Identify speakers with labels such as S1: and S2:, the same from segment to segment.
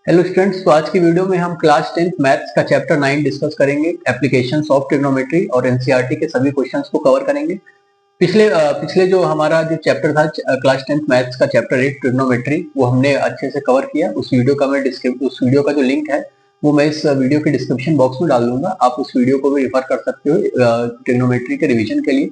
S1: Hello students, तो आज की वीडियो में हम क्लास 10th मैथ्स का चैप्टर 9 डिस्कस करेंगे। एप्लीकेशंस ऑफ ट्रिग्नोमेट्री और एनसीईआरटी के सभी क्वेश्चंस को कवर करेंगे। पिछले जो हमारा जो चैप्टर था क्लास 10th मैथ्स का चैप्टर 8 ट्रिग्नोमेट्री, वो हमने अच्छे से कवर किया। उस वीडियो का जो लिंक है वो मैं इस वीडियो के डिस्क्रिप्शन बॉक्स में डाल दूंगा। आप उस वीडियो को भी रिफर कर सकते हो ट्रिग्नोमेट्री के रिविजन के लिए।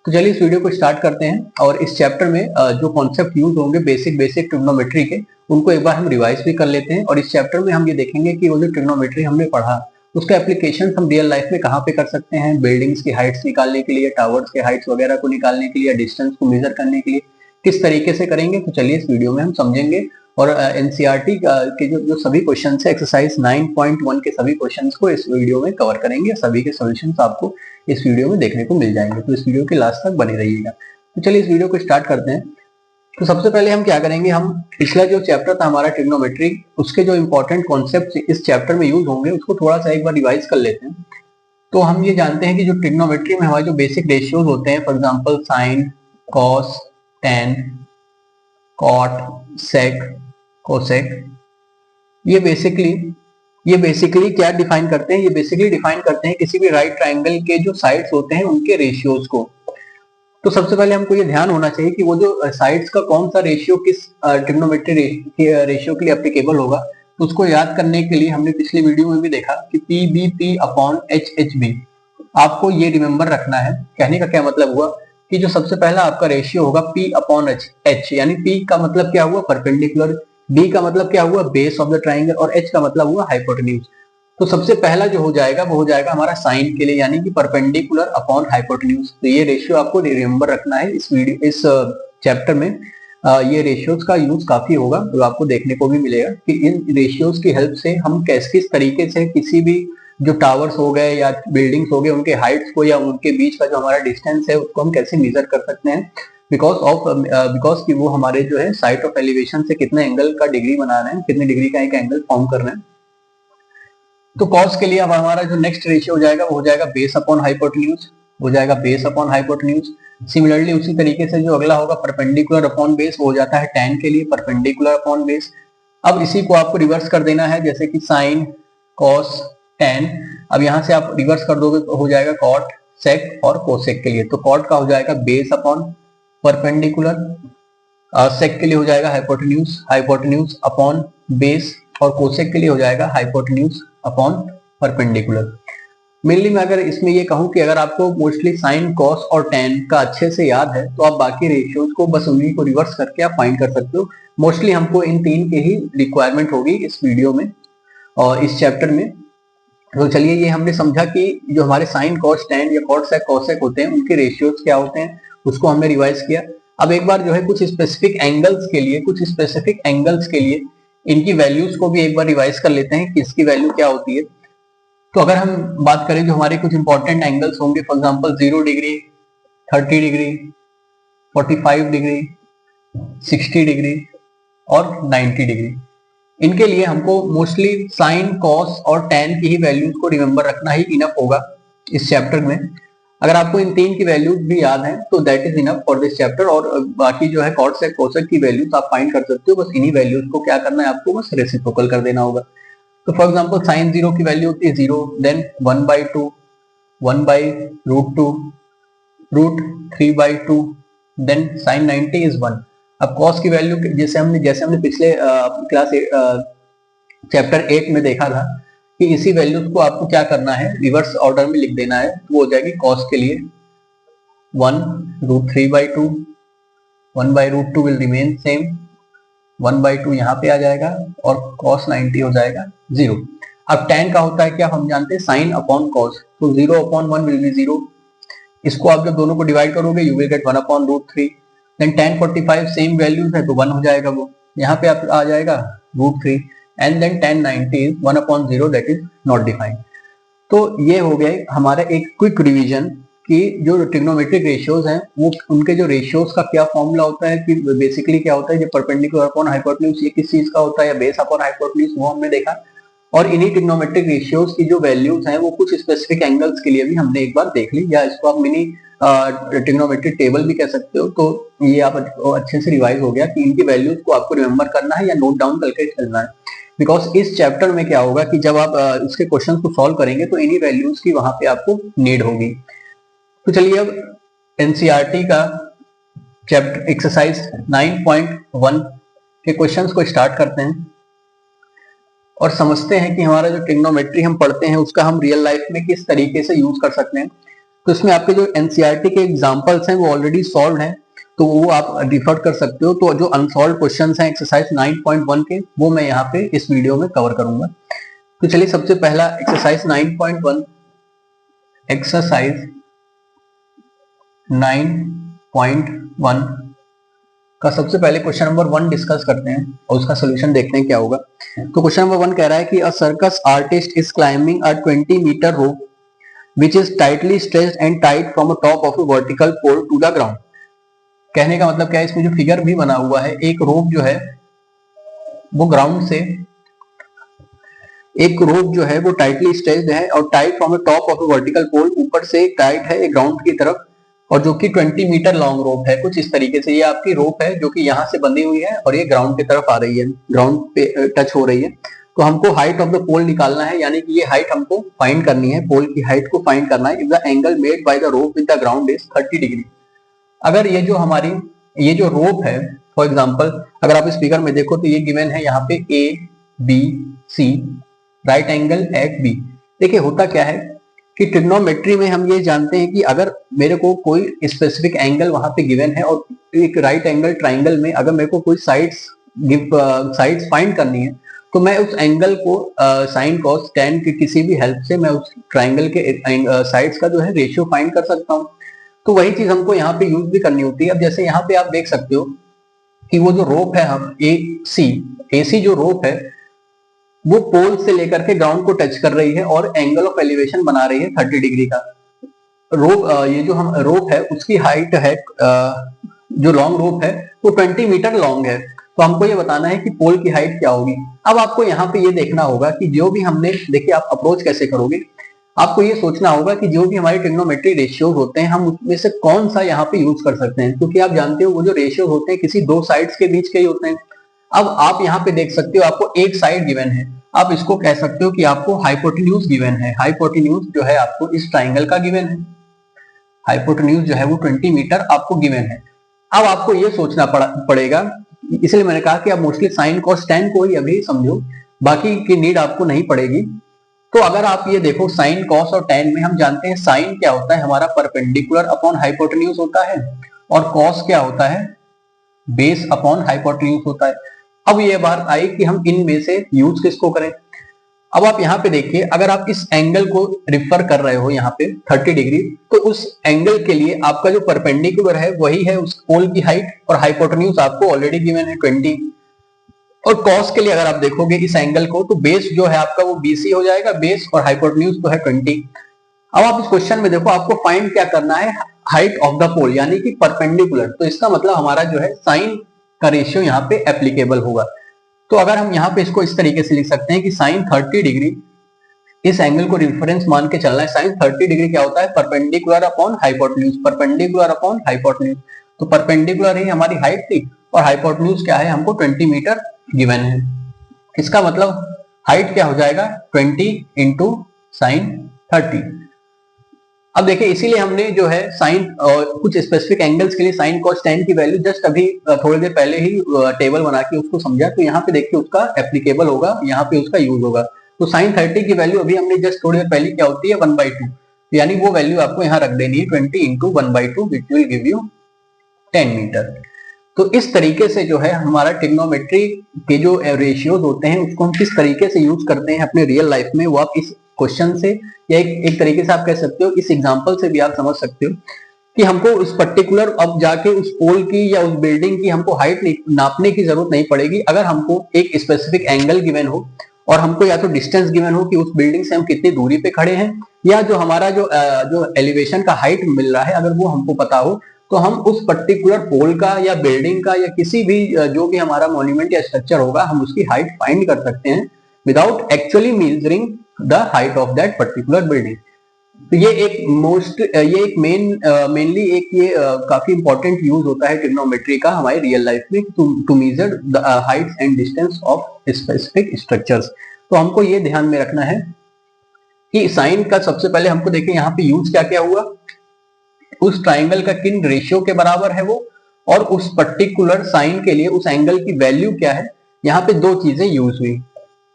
S1: तो चलिए इस वीडियो को स्टार्ट करते हैं और इस चैप्टर में जो कॉन्सेप्ट यूज होंगे बेसिक ट्रिग्नोमेट्री के, उनको एक बार हम रिवाइज भी कर लेते हैं। और इस चैप्टर में हम ये देखेंगे कि वो जो ट्रिग्नोमेट्री हमने पढ़ा उसका एप्लीकेशन हम रियल लाइफ में कहाँ पे कर सकते हैं। बिल्डिंग्स की हाइट्स निकालने के लिए, टावर्स के हाइट्स वगैरह को निकालने के लिए, डिस्टेंस को मेजर करने के लिए किस तरीके से करेंगे, तो चलिए इस वीडियो में हम समझेंगे। और एनसीईआरटी के जो सभी क्वेश्चन है, एक्सरसाइज 9.1 के सभी क्वेश्चन को इस वीडियो में कवर करेंगे। सभी के सोल्यूशन आपको इस वीडियो में देखने को मिल जाएंगे, तो इस वीडियो के लास्ट तक बने रहिएगा। तो चलिए इस वीडियो को स्टार्ट करते हैं। तो सबसे पहले हम क्या करेंगे, हम पिछला जो चैप्टर था हमारा ट्रिग्नोमेट्री, उसके जो इंपॉर्टेंट कॉन्सेप्ट इस चैप्टर में यूज होंगे उसको थोड़ा सा एक बार रिवाइज कर लेते हैं। तो हम ये जानते हैं कि जो ट्रिग्नोमेट्री में हमारे जो बेसिक रेशियोज होते हैं, for example sine, cos, tan, cot, sec, cosec, ये बेसिकली क्या डिफाइन करते हैं? ये बेसिकली डिफाइन करते हैं किसी भी राइट ट्राइंगल के जो साइड्स होते हैं उनके रेशियोज को। तो सबसे पहले हमको ये ध्यान होना चाहिए कि वो जो साइड्स का कौन सा रेशियो किस ट्रिग्नोमेट्री रेशियो के लिए एप्लीकेबल होगा। तो उसको याद करने के लिए हमने पिछली वीडियो में भी देखा कि P B P upon H H B. आपको ये रिमेंबर रखना है। कहने का क्या मतलब हुआ कि जो सबसे पहला आपका रेशियो होगा पी अपॉन एच, यानी पी का मतलब क्या हुआ? परपेंडिकुलर, बी का मतलब क्या हुआ? बेस ऑफ द ट्राइंगल, और एच का मतलब हुआ हाइपोटेन्यूज। तो सबसे पहला जो हो जाएगा वो हो जाएगा हमारा साइन के लिए, यानी कि परपेंडिकुलर अपॉन हाइपोटेन्यूज। तो ये रेशियो आपको रिमेंबर रखना है। इस चैप्टर में ये रेशियोज का यूज काफी होगा, तो आपको देखने को भी मिलेगा कि इन रेशियोज की हेल्प से हम किस तरीके से किसी भी जो टावर्स हो गए या बिल्डिंग्स हो गए उनके हाइट्स को या उनके बीच का जो हमारा डिस्टेंस है उसको हम कैसे मेजर कर सकते हैं, बिकॉज कि वो हमारे जो है साइट ऑफ एलिवेशन से कितने एंगल का डिग्री बना रहे हैं, कितने डिग्री का एक एंगल फॉर्म कर रहे हैं। तो कॉस के लिए अब हमारा जो नेक्स्ट रेशियो हो जाएगा वो हो जाएगा बेस अपॉन हाइपोटेन्यूज, हो जाएगा बेस अपॉन हाइपोटेन्यूज। सिमिलरली उसी तरीके से जो अगला होगा परपेंडिकुलर अपॉन बेस, वो हो जाता है tan के लिए परपेंडिकुलर अपॉन बेस। अब इसी को आपको रिवर्स कर देना है, जैसे कि साइन, कॉस, tan। अब यहाँ से आप रिवर्स कर दोगे तो हो जाएगा कॉट, सेक और कोसेक के लिए। तो कॉट का हो जाएगा बेस अपॉन परपेंडिकुलर, सेक के लिए हो जाएगा हाइपोटेन्यूज अपॉन बेस, और कोसेक के लिए हो जाएगा हाइपोटेन्यूज अपॉन परपेंडिकुलर। मेनली मैं अगर इसमें ये कहूं कि अगर आपको मोस्टली साइन, कॉस और टेन का अच्छे से याद है तो आप बाकी रेशियोज को बस उन्हीं को रिवर्स करके आप फाइंड कर सकते हो। मोस्टली हमको इन तीन के ही रिक्वायरमेंट होगी इस वीडियो में और इस चैप्टर में। तो चलिए, ये हमने समझा कि जो हमारे साइन, कॉस, टेन या कॉट, सेक, कोसेक होते हैं उनके रेशियोज क्या होते हैं, उसको हमने रिवाइज किया। अब एक बार जो है कुछ स्पेसिफिक एंगल्स के लिए इनकी वैल्यूज को भी एक बार रिवाइज कर लेते हैं कि इसकी वैल्यू क्या होती है। तो अगर हम बात करें जो हमारे कुछ इंपॉर्टेंट एंगल्स होंगे, for example 0 degree, 30 degree, 45 degree, 60 degree और 90 डिग्री, इनके लिए हमको मोस्टली साइन, कॉस और टेन की ही वैल्यूज को रिमेंबर रखना ही इनफ होगा इस चैप्टर में। अगर आपको इन तीन की वैल्यूज भी याद है तो that is enough for this chapter. और बाकी जो है कॉट, सेक, कोसेक की वैल्यूज आप फाइंड कर सकते हो। बस इन्हीं वैल्यूज को क्या करना है, आपको बस रेसिप्रोकल कर देना होगा। तो फॉर एग्जांपल साइन 0 की वैल्यू होती है 0, देन 1/2, 1/√2, √3/2, देन साइन 90 इज 1। अब कॉस की वैल्यू जैसे हमने पिछले क्लास चैप्टर 8 में देखा था कि इसी वैल्यूज को आपको क्या करना है, रिवर्स ऑर्डर में लिख देना है। तो वो हो जाएगी कॉस के लिए 1/√3/2, 1/√2 विल रिमेन सेम, 1/2 यहाँ पे आ जाएगा और cos 90 हो जाएगा 0। अब tan का होता है क्या, हम जानते हैं साइन अपॉन कॉस, तो 0/1 विल बी 0। इसको आप जब दोनों को डिवाइड करोगे you will get 1/√3। Then tan 45 same values है तो 1 हो जाएगा, वो यहाँ पे आप आ जाएगा √3। And then tan 90 is 1/0, that is not defined. तो ये हो गया हमारा एक क्विक रिवीजन कि जो ट्रिग्नोमेट्रिक रेशियोज हैं वो उनके जो रेशियोज का क्या फॉर्मूला होता है, कि बेसिकली क्या होता है, जो परपेंडिकुलर अपॉन हाइपोटेन्यूज ये किस चीज का होता है, या बेस अपॉन हाइपोटेन्यूज, वो हमने देखा। और इन्हीं ट्रिग्नोमेट्रिक रेशियोज की जो वैल्यूज हैं वो कुछ स्पेसिफिक एंगल्स के लिए भी हमने एक बार देख ली, या इसको आप मिनी ट्रिग्नोमेट्रिक टेबल भी कह सकते हो। तो ये आप अच्छे से रिवाइज हो गया कि इनकी वैल्यूज को आपको रिमेंबर करना है या नोट डाउन करके चलना है। बिकॉज इस चैप्टर में क्या होगा कि जब आप इसके क्वेश्चन को सॉल्व करेंगे तो इन्हीं वैल्यूज की वहां पे आपको नीड होगी। तो चलिए अब एनसीईआरटी का चैप्टर एक्सरसाइज 9.1 के क्वेश्चंस को स्टार्ट करते हैं और समझते हैं कि हमारा जो ट्रिग्नोमेट्री हम पढ़ते हैं उसका हम रियल लाइफ में किस तरीके से यूज कर सकते हैं। तो इसमें आपके जो एनसीईआरटी के एग्जांपल्स हैं वो ऑलरेडी सॉल्व हैं, तो वो आप रिफर कर सकते हो। तो जो अनसॉल्व क्वेश्चंस हैं एक्सरसाइज 9.1 के वो मैं यहाँ पे इस वीडियो में कवर करूंगा। तो चलिए सबसे पहला एक्सरसाइज 9.1 एक्सरसाइज 9.1 का सबसे पहले क्वेश्चन नंबर 1 डिस्कस करते हैं और उसका सोल्यूशन देखते हैं क्या होगा। तो क्वेश्चन नंबर 1 कह रहा है कि a circus artist is climbing a 20 metre rope which is tightly stretched and tied from a top of a vertical pole to the ground। कहने का मतलब क्या है, इसमें जो फिगर भी बना हुआ है, एक रोप जो है वो ग्राउंड से, एक रोप जो है वो टाइटली स्ट्रेच्ड है और tied from the top of a vertical pole, ऊपर से टाइट है एक ग्राउंड की तरफ, और जो कि 20 मीटर लॉन्ग रोप है। कुछ इस तरीके से ये आपकी रोप है जो कि यहाँ से बंधी हुई है और ये ग्राउंड की तरफ आ रही है, ग्राउंड पे टच हो रही है। तो हमको हाइट ऑफ द पोल निकालना है, यानी कि ये हाइट हमको फाइंड करनी है, पोल की हाइट को फाइंड करना है। If the angle made by the rope with the ground is 30 degree. अगर ये जो हमारी ये जो रोप है, फॉर एग्जांपल अगर आप इस फिगर में देखो तो ये गिवन है यहाँ पे A B C, right angle at B. देखिए होता क्या है कि ट्रिग्नोमेट्री में हम ये जानते हैं कि अगर मेरे को कोई स्पेसिफिक एंगल वहां पे गिवन है और एक राइट एंगल ट्राइंगल में अगर मेरे को कोई साइड्स फाइंड करनी है, तो मैं उस एंगल को साइन कॉस टेन की किसी भी हेल्प से मैं उस ट्राइंगल के साइड्स का जो है रेशियो फाइंड कर सकता हूँ। तो वही चीज हमको यहाँ पे यूज भी करनी होती है। अब जैसे यहाँ पे आप देख सकते हो कि वो जो रोप है हम ए सी जो रोप है वो पोल से लेकर के ग्राउंड को टच कर रही है और एंगल ऑफ एलिवेशन बना रही है 30 डिग्री का। रोप ये जो हम रोप है उसकी हाइट है, जो लॉन्ग रोप है वो 20 मीटर लॉन्ग है। तो हमको ये बताना है कि पोल की हाइट क्या होगी। अब आपको यहाँ पे ये देखना होगा कि जो भी हमने, देखिए आप अप्रोच कैसे करोगे, आपको ये सोचना होगा कि जो भी हमारे ट्रिग्नोमेट्री रेशियोज होते हैं हम उसमें से कौन सा यहाँ पे यूज कर सकते हैं, क्योंकि आप जानते हो वो जो रेशियोज होते हैं किसी दो साइड्स के बीच के ही होते हैं। अब आप यहाँ पे देख सकते हो आपको एक साइड गिवन है, आप इसको कह सकते हो कि आपको हाइपोटेन्यूज गिवन है। हाइपोटेन्यूज जो है आपको इस ट्राइंगल का गिवन है, हाइपोटेन्यूज जो है वो 20 मीटर आपको गिवन है। अब आपको ये सोचना पड़ेगा, इसलिए मैंने कहा कि आप मोस्टली साइन कॉस टेन को ही अभी समझो, बाकी की नीड आपको नहीं पड़ेगी। तो अगर आप ये देखो साइन कॉस और टेन में हम जानते हैं साइन क्या होता है हमारा परपेंडिकुलर अपॉन हाइपोटेन्यूज होता है और कॉस क्या होता है बेस अपॉन हाइपोटेन्यूज होता है। अब ये बात आई कि हम इनमें से यूज किसको करें। अब आप यहाँ पे देखिए, अगर आप इस एंगल को रिफर कर रहे हो यहाँ पे 30 डिग्री, तो उस एंगल के लिए आपका जो परपेंडिकुलर है वही है उस पोल की हाइट, और हाइपोटेन्यूज आपको ऑलरेडी गिवन है 20। और कॉस के लिए अगर आप देखोगे इस एंगल को, तो बेस जो है आपका वो BC हो जाएगा, बेस और हाइपोटेन्यूज तो है 20। अब आप इस क्वेश्चन में देखो आपको फाइंड क्या करना है, हाइट ऑफ द पोल यानी कि परपेंडिकुलर। तो इसका मतलब हमारा जो है साइन का रेशियो यहाँ पे एप्लीकेबल होगा। तो अगर हम यहाँ पे इसको इस तरीके से लिख सकते हैं कि साइन 30 डिग्री, इस एंगल को रेफरेंस मान के चलना है। साइन 30 डिग्री क्या होता है, perpendicular upon hypotenuse, perpendicular upon hypotenuse. तो परपेंडिकुलर ही हमारी हाइट थी और हाइपोटेन्यूज क्या है, हमको 20 मीटर गिवन है। इसका मतलब हाइट क्या हो जाएगा 20 इंटू साइन 30। अब देखिए इसीलिए हमने जो है साइन कुछ स्पेसिफिक एंगल्स के लिए साइन कॉस टेन की वैल्यू जस्ट अभी थोड़ी देर पहले ही टेबल बना के उसको समझा, तो यहाँ पे देखिए उसका एप्लीकेबल होगा, यहाँ पे उसका यूज होगा। तो साइन 30 की वैल्यू अभी हमने जस्ट थोड़ी देर पहले क्या होती है 1/2, यानी वो वैल्यू आपको यहाँ रख देनी है 20 into 1/2 which will give you 10 metre. तो इस तरीके से जो है हमारा ट्रिग्नोमेट्री के जो रेशियोज होते हैं उसको हम किस तरीके से यूज करते हैं अपने रियल लाइफ में, वो आप इस क्वेश्चन से या एक तरीके से आप कह सकते हो इस एग्जांपल से भी आप समझ सकते हो कि हमको उस पर्टिकुलर अब जाके उस पोल की या उस बिल्डिंग की हमको हाइट नापने की जरूरत नहीं पड़ेगी। अगर हमको एक स्पेसिफिक एंगल गिवन हो और हमको या तो डिस्टेंस गिवन हो कि उस बिल्डिंग से हम कितनी दूरी पे खड़े हैं, या जो हमारा जो एलिवेशन का हाइट मिल रहा है अगर वो हमको पता हो, तो हम उस पर्टिकुलर पोल का या बिल्डिंग का या किसी भी जो भी हमारा मॉन्यूमेंट या स्ट्रक्चर होगा हम उसकी हाइट फाइंड कर सकते हैं without actually measuring the height of that particular building. तो ये एक मेनली एक ये काफी इंपॉर्टेंट यूज होता है ट्रिग्नोमेट्री का हमारे रियल लाइफ में to measure the heights and distance of specific structures. तो हमको ये ध्यान में रखना है कि साइन का सबसे पहले हमको देखें यहाँ पे यूज क्या क्या हुआ, उस ट्राइंगल का किन रेशियो के बराबर है वो, और उस पर्टिकुलर साइन के लिए उस एंगल की वैल्यू क्या है। यहाँ पे दो चीजें यूज हुई,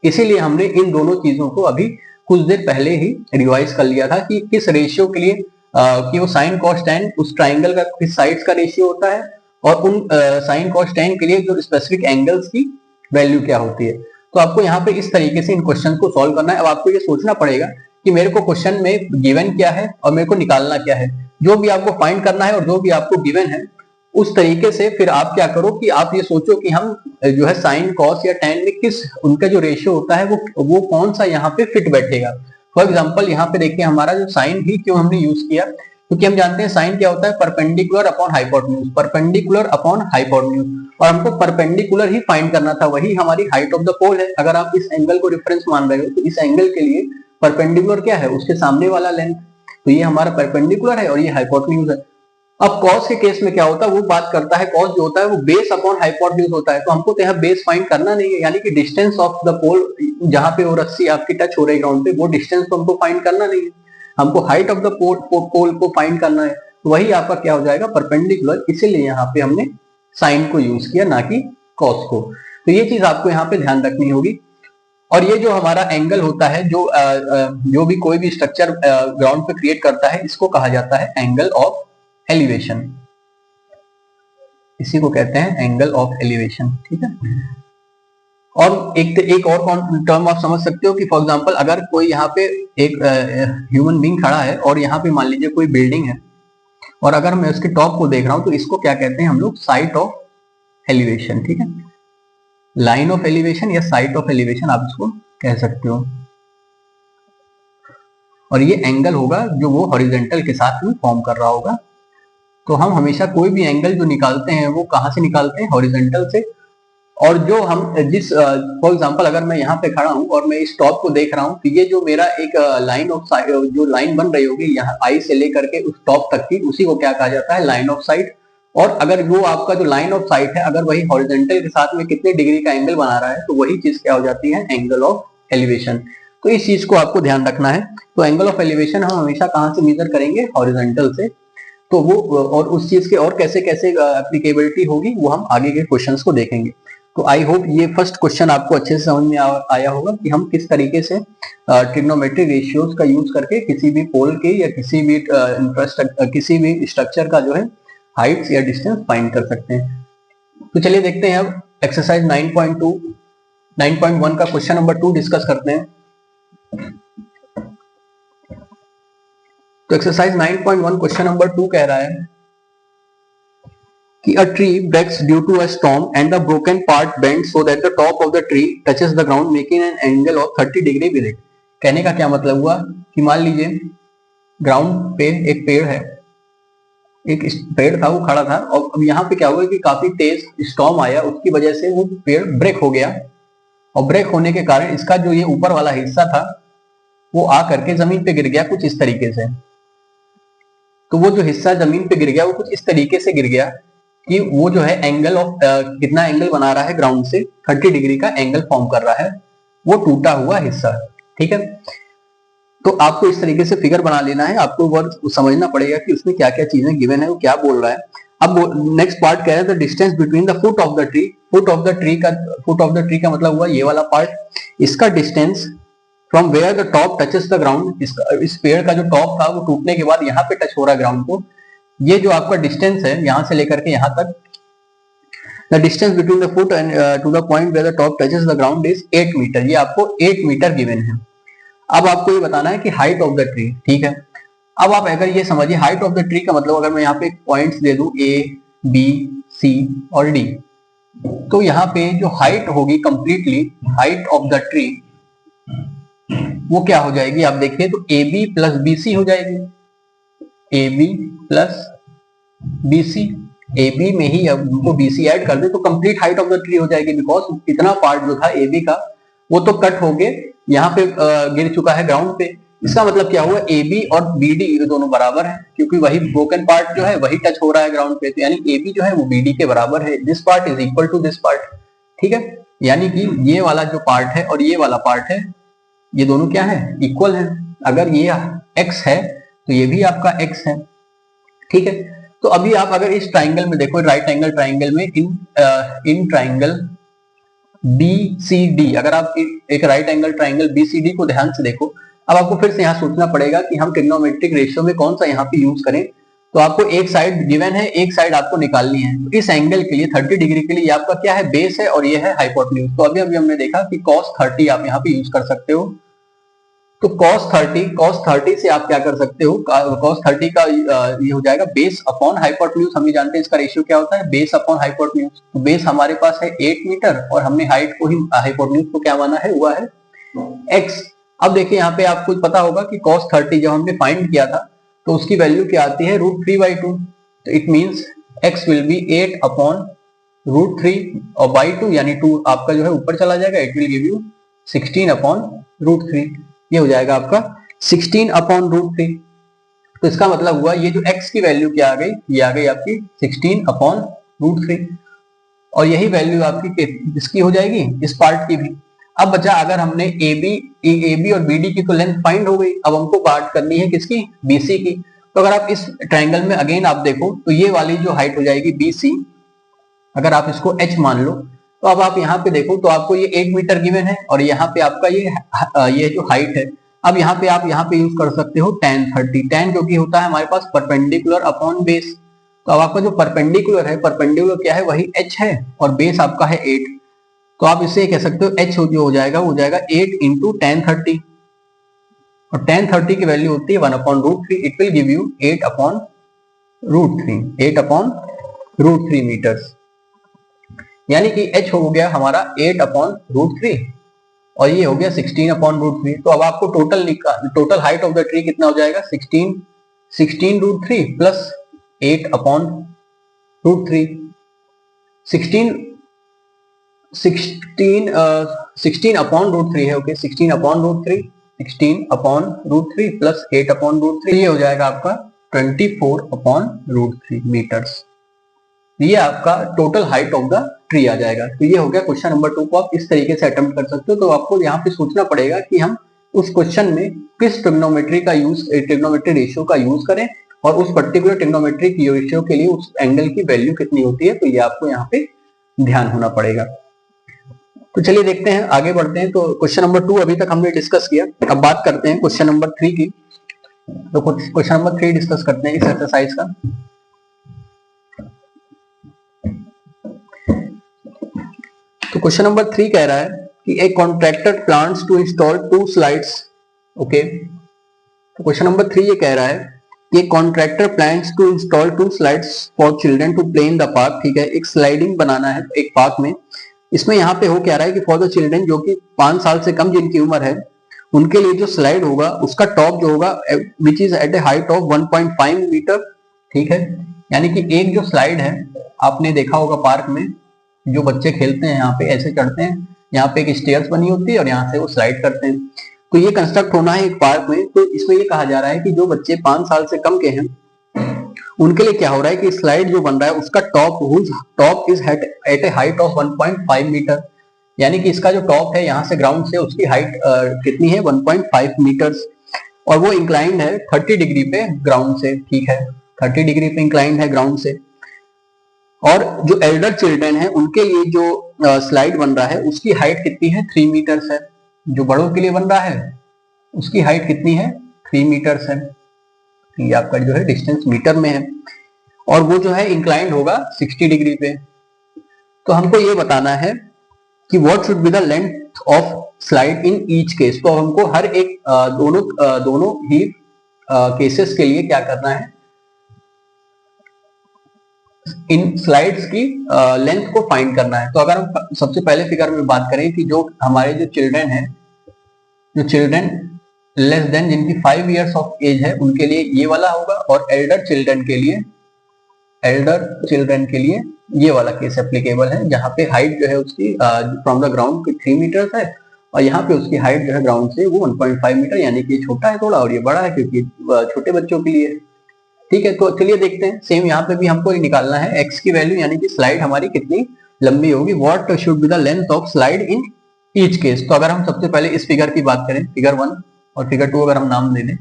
S1: इसीलिए हमने इन दोनों चीजों को अभी कुछ देर पहले ही रिवाइज कर लिया था कि किस रेशियो के लिए कि वो साइन कॉस टेन उस ट्राइंगल का किस साइड्स का रेशियो होता है, और उन साइन कॉस टेन के लिए जो स्पेसिफिक एंगल्स की वैल्यू क्या होती है। तो आपको यहाँ पे इस तरीके से इन क्वेश्चन को सॉल्व करना है। अब आपको ये सोचना पड़ेगा कि मेरे को क्वेश्चन में गिवन क्या है और मेरे को निकालना क्या है। जो भी आपको फाइंड करना है और जो भी आपको गिवन है उस तरीके से फिर आप क्या करो कि आप ये सोचो कि हम जो है साइन कॉस या टेन में किस उनका जो रेशियो होता है वो कौन सा यहाँ पे फिट बैठेगा। फॉर एग्जांपल यहाँ पे देखिए हमारा जो साइन ही क्यों हमने यूज किया, क्योंकि हम जानते हैं साइन क्या होता है, perpendicular upon hypotenuse, perpendicular upon hypotenuse, और हमको परपेंडिकुलर ही फाइंड करना था, वही हमारी हाइट ऑफ द पोल है। अगर आप इस एंगल को रेफरेंस मान रहे हो तो इस एंगल के लिए परपेंडिकुलर क्या है, उसके सामने वाला लेंथ, तो ये हमारा परपेंडिकुलर है और ये हाइपोटेन्यूज है। अब कॉस के केस में क्या होता है, वो बात करता है, कॉस जो होता है वो बेस अपॉन हाइपोटेन्यूज होता है, तो हमको तो यहाँ बेस फाइंड करना नहीं है, यानी कि डिस्टेंस ऑफ द पोल जहां पे वो रस्सी आपकी टच हो रही ग्राउंड पे, वो डिस्टेंस तो हमको फाइंड करना नहीं है, हमको हाइट ऑफ द पोल को फाइंड करना है। तो वही आपका क्या हो जाएगा, परपेंडिकुलर, इसीलिए यहाँ पे हमने साइन को यूज किया ना कि कॉस को। तो ये चीज आपको यहाँ पे ध्यान रखनी होगी। और ये जो हमारा एंगल होता है, जो भी कोई भी स्ट्रक्चर ग्राउंड पे क्रिएट करता है, इसको कहा जाता है एंगल ऑफ एलिवेशन, इसी को कहते हैं एंगल ऑफ एलिवेशन, ठीक है। और एक और टर्म आप समझ सकते हो कि फॉर एग्जांपल अगर कोई यहाँ पे एक ह्यूमन बीइंग खड़ा है और यहाँ पे मान लीजिए कोई बिल्डिंग है, और अगर मैं उसके टॉप को देख रहा हूं तो इसको क्या कहते हैं हम लोग, साइट ऑफ एलिवेशन, ठीक है, लाइन ऑफ एलिवेशन या साइट ऑफ एलिवेशन आप इसको कह सकते हो। और ये एंगल होगा जो वो हॉरिजॉन्टल के साथ में फॉर्म कर रहा होगा। तो हम हमेशा कोई भी एंगल जो निकालते हैं वो कहां से निकालते हैं, हॉरिजॉन्टल से। और जो हम जिस फॉर एग्जांपल अगर मैं यहाँ पे खड़ा हूँ और मैं इस टॉप को देख रहा हूँ, तो ये जो मेरा एक लाइन ऑफ जो लाइन बन रही होगी यहाँ आई से लेकर के उस टॉप तक की, उसी को क्या कहा जाता है, लाइन ऑफ साइट। और अगर वो आपका जो लाइन ऑफ साइट है अगर वही हॉरिजॉन्टल के साथ में कितने डिग्री का एंगल बना रहा है, तो वही चीज क्या हो जाती है, एंगल ऑफ एलिवेशन। तो इस चीज को आपको ध्यान रखना है। तो एंगल ऑफ एलिवेशन हम हमेशा कहां से मेजर करेंगे, हॉरिजॉन्टल से। तो वो और उस चीज के और कैसे कैसे एप्लीकेबिलिटी होगी वो हम आगे के क्वेश्चंस को देखेंगे। तो आई होप ये फर्स्ट क्वेश्चन आपको अच्छे से समझ में आया होगा कि हम किस तरीके से ट्रिग्नोमेट्रिक रेशियोज का यूज करके किसी भी पोल के या किसी भी स्ट्रक्चर का जो है हाइट्स या डिस्टेंस फाइंड कर सकते हैं। तो चलिए देखते हैं अब एक्सरसाइज 9.1 का क्वेश्चन नंबर 2 डिस्कस करते हैं। तो एक्सरसाइज 9.1 क्वेश्चन नंबर 2 कह रहा है कि a tree breaks due to a storm and the broken part bends so that the top of the tree touches the ground making an angle of 30 degree with it। कहने का क्या मतलब हुआ कि मान लीजिए ग्राउंड पे एक पेड़ है, एक पेड़ था वो खड़ा था, और अब यहाँ पे क्या हुआ कि काफी तेज स्टॉर्म आया, उसकी वजह से वो पेड़ ब्रेक हो गया, और ब्रेक होने के कारण इसका जो ये ऊपर वाला हिस्सा था वो आ करके जमीन पे गिर गया कुछ इस तरीके से। तो वो जो हिस्सा जमीन पे गिर गया वो कुछ इस तरीके से गिर गया कि वो जो है एंगल ऑफ कितना एंगल बना रहा है, ग्राउंड से 30 डिग्री का एंगल फॉर्म कर रहा है वो टूटा हुआ हिस्सा, ठीक है। तो आपको इस तरीके से फिगर बना लेना है, आपको वर्ड समझना पड़ेगा कि उसमें क्या क्या चीजें गिवन है, वो क्या बोल रहा है। अब नेक्स्ट पार्ट कह रहा है the distance between the foot of the tree. Foot of the tree का मतलब हुआ ये वाला पार्ट, इसका distance from where the top touches the ground, इस पेड़ का जो टॉप था वो टूटने के बाद यहाँ पे टच हो रहा है ग्राउंड को, ये जो आपका डिस्टेंस है यहां से लेकर के यहां तक, the distance between the foot and to the point where the top touches the ground is 8 metre. ये आपको 8 मीटर गिवन है। अब आपको ये बताना है कि हाइट ऑफ द ट्री, ठीक है। अब आप अगर ये समझिए हाइट ऑफ द ट्री का मतलब अगर मैं यहाँ पे पॉइंट्स दे दूं A, B, C और D, तो यहाँ पे जो हाइट होगी completely height of the tree वो क्या हो जाएगी, आप देखिए तो AB प्लस BC हो जाएगी, AB प्लस BC, AB में ही अब उनको BC ऐड कर दे तो complete height of the tree हो जाएगी, बिकॉज इतना पार्ट जो था AB का वो तो कट हो गए यहाँ पे गिर चुका है ग्राउंड पे, इसका मतलब क्या हुआ, ए बी और बी डी ये दोनों बराबर है, क्योंकि वही ब्रोकन पार्ट जो है वही टच हो रहा है ग्राउंड पे, तो यानी ए बी जो है वो बी डी के बराबर है, this part is equal to this part. ठीक है, यानी कि ये वाला जो पार्ट है और ये वाला पार्ट है ये दोनों क्या है, इक्वल है। अगर ये x है तो ये भी आपका x है। ठीक है, तो अभी आप अगर इस ट्राइंगल में देखो, राइट एंगल ट्राइंगल में इन ट्राइंगल BCD, अगर आप एक राइट एंगल ट्राइंगल BCD को ध्यान से देखो, अब आपको फिर से यहाँ सोचना पड़ेगा कि हम ट्रिग्नोमेट्रिक रेशियो में कौन सा यहाँ पे यूज करें। तो आपको एक साइड गिवन है, एक साइड आपको निकालनी है। तो इस एंगल के लिए 30 डिग्री के लिए ये आपका क्या है, बेस है, और ये है हाइपोटेन्यूज। तो अभी अभी हमने देखा कि cos 30 आप यहाँ पे यूज कर सकते हो। तो cos 30 से आप क्या कर सकते हो, cos 30 का ये हो जाएगा बेस अपॉन हाइपोटेन्यूज। हम ये जानते हैं इसका रेशियो क्या होता है, बेस अपॉन हाइपोटेन्यूज। तो बेस हमारे पास है 8 मीटर और हमने हाइट को ही, हाइपोटेन्यूज को क्या माना है, हुआ है x। अब देखिए यहाँ पे आपको पता होगा कि cos 30 जब हमने फाइंड किया था तो उसकी वैल्यू क्या आती है, √3/2। तो it means x will B 8 upon √3 और बाई 2 यानी 2 आपका जो है ऊपर चला जाएगा, it will give you 16 upon √3। ये हो जाएगा आपका 16 अपॉन √3। तो इसका मतलब हुआ ये जो x की वैल्यू क्या आ गई, ये आ गई आपकी 16 अपॉन √3, और यही वैल्यू आपकी इसकी हो जाएगी, इस पार्ट की भी। अब बचा, अगर हमने ए बी और बी डी की तो लेंथ फाइंड हो गई, अब हमको बात करनी है किसकी, BC की। तो अगर आप इस ट्राइंगल में अगेन आप देखो तो ये वाली जो हाइट हो जाएगी BC, अगर आप इसको h मान लो, तो अब आप यहाँ पे देखो तो आपको ये 8 मीटर गिवन है और यहाँ पे आपका ये जो हाइट है। अब यहाँ पे आप यहाँ पे यूज कर सकते हो tan 30, tan क्योंकि होता है हमारे पास परपेंडिकुलर अपॉन बेस। तो अब आपका जो परपेंडिकुलर है, परपेंडिकुलर क्या है, वही h है और बेस आपका है 8। तो आप इसे कह सकते हो h जो हो जाएगा वो हो जाएगा 8 इंटू tan 30, और tan 30 की वैल्यू होती है 1/√3। It will give you 8 upon √3 metres. यानी कि h हो गया हमारा 8 अपॉन √3 और ये हो गया 16 अपॉन √3। तो अब आपको total height of the tree कितना हो जाएगा, 16 √3 प्लस 8 अपॉन √3। 16 अपॉन √3 है, ओके, 16 अपॉन √3 प्लस 8 अपॉन √3, ये हो जाएगा आपका 24 अपॉन √3 मीटर्स। ये आपका total height of the tree आ जाएगा। तो ये हो गया क्वेश्चन नंबर 2 को आप इस तरीके से अटेम्प्ट कर सकते हो। तो आपको यहाँ पे सोचना पड़ेगा कि हम उस क्वेश्चन में किस ट्रिग्नोमेट्री रेशियो का यूज करें और उस पर्टिकुलर ट्रिग्नोमेट्रिक रेशियो के लिए उस एंगल की वैल्यू कितनी होती है। तो ये आपको यहाँ पे ध्यान होना पड़ेगा। तो चलिए देखते हैं, आगे बढ़ते हैं। तो क्वेश्चन नंबर 2 अभी तक हमने डिस्कस किया, अब बात करते हैं क्वेश्चन नंबर 3 की। तो क्वेश्चन नंबर 3 डिस्कस करते हैं इस एक्सरसाइज का। तो क्वेश्चन नंबर 3 कह रहा है कि एक contractor plans to install 2 slides, okay. तो क्वेश्चन नंबर 3 ये कह रहा है कि contractor plans to install 2 slides for children to play in the park. ठीक है, एक स्लाइडिंग बनाना है एक पार्क में। इसमें यहाँ पे हो क्या रहा है कि फॉर द चिल्ड्रन, जो कि 5 साल से कम जिनकी उम्र है, उनके लिए जो स्लाइड होगा उसका टॉप जो होगा which is at a height of 1.5 metre. ठीक है, यानी कि एक जो स्लाइड है, आपने देखा होगा पार्क में जो बच्चे खेलते हैं, यहाँ पे ऐसे चढ़ते हैं, यहाँ पे एक स्टेयर्स बनी होती है और यहाँ से वो स्लाइड करते हैं। तो ये कंस्ट्रक्ट होना है एक पार्क में। तो इसमें ये कहा जा रहा है कि जो बच्चे 5 साल से कम के हैं उनके लिए क्या हो रहा है कि स्लाइड जो बन रहा है उसका top is at a height of 1.5 metre. यानी कि इसका जो टॉप है यहाँ से ग्राउंड से उसकी हाइट कितनी है, 1.5 मीटर्स, और वो इंक्लाइंड है 30 डिग्री पे ग्राउंड से। ठीक है, 30 डिग्री पे इंक्लाइंड है ग्राउंड से। और जो एल्डर चिल्ड्रन है उनके लिए जो स्लाइड बन रहा है उसकी हाइट कितनी है, 3 मीटर्स है। जो बड़ों के लिए बन रहा है उसकी हाइट कितनी है, 3 मीटर्स है। ये आपका जो है डिस्टेंस मीटर में है, और वो जो है इंक्लाइंड होगा 60 डिग्री पे। तो हमको ये बताना है कि what should be the length of slide in each case. तो हमको हर एक दोनों ही केसेस के लिए क्या करना है, इन स्लाइड्स की लेंथ को फाइंड करना है। तो अगर हम सबसे पहले फिगर में बात करें कि जो हमारे जो चिल्ड्रन है, जो चिल्ड्रन लेस देन जिनकी 5 इयर्स ऑफ एज है उनके लिए ये वाला होगा, और एल्डर चिल्ड्रन के लिए ये वाला केस एप्लीकेबल है, जहाँ पे हाइट जो है उसकी फ्रॉम द ग्राउंड 3 मीटर्स है और यहाँ पे उसकी हाइट जो है ग्राउंड से वो 1.5 मीटर, यानी कि छोटा है थोड़ा और ये बड़ा है क्योंकि छोटे बच्चों के लिए। ठीक है, तो चलिए देखते हैं। सेम यहाँ पे भी हमको निकालना है x की वैल्यू, यानी कि स्लाइड हमारी कितनी लंबी होगी। What should be the length of slide in each case. तो अगर हम सबसे पहले इस फिगर की बात करें, फिगर 1 और फिगर 2 अगर हम नाम दे दें,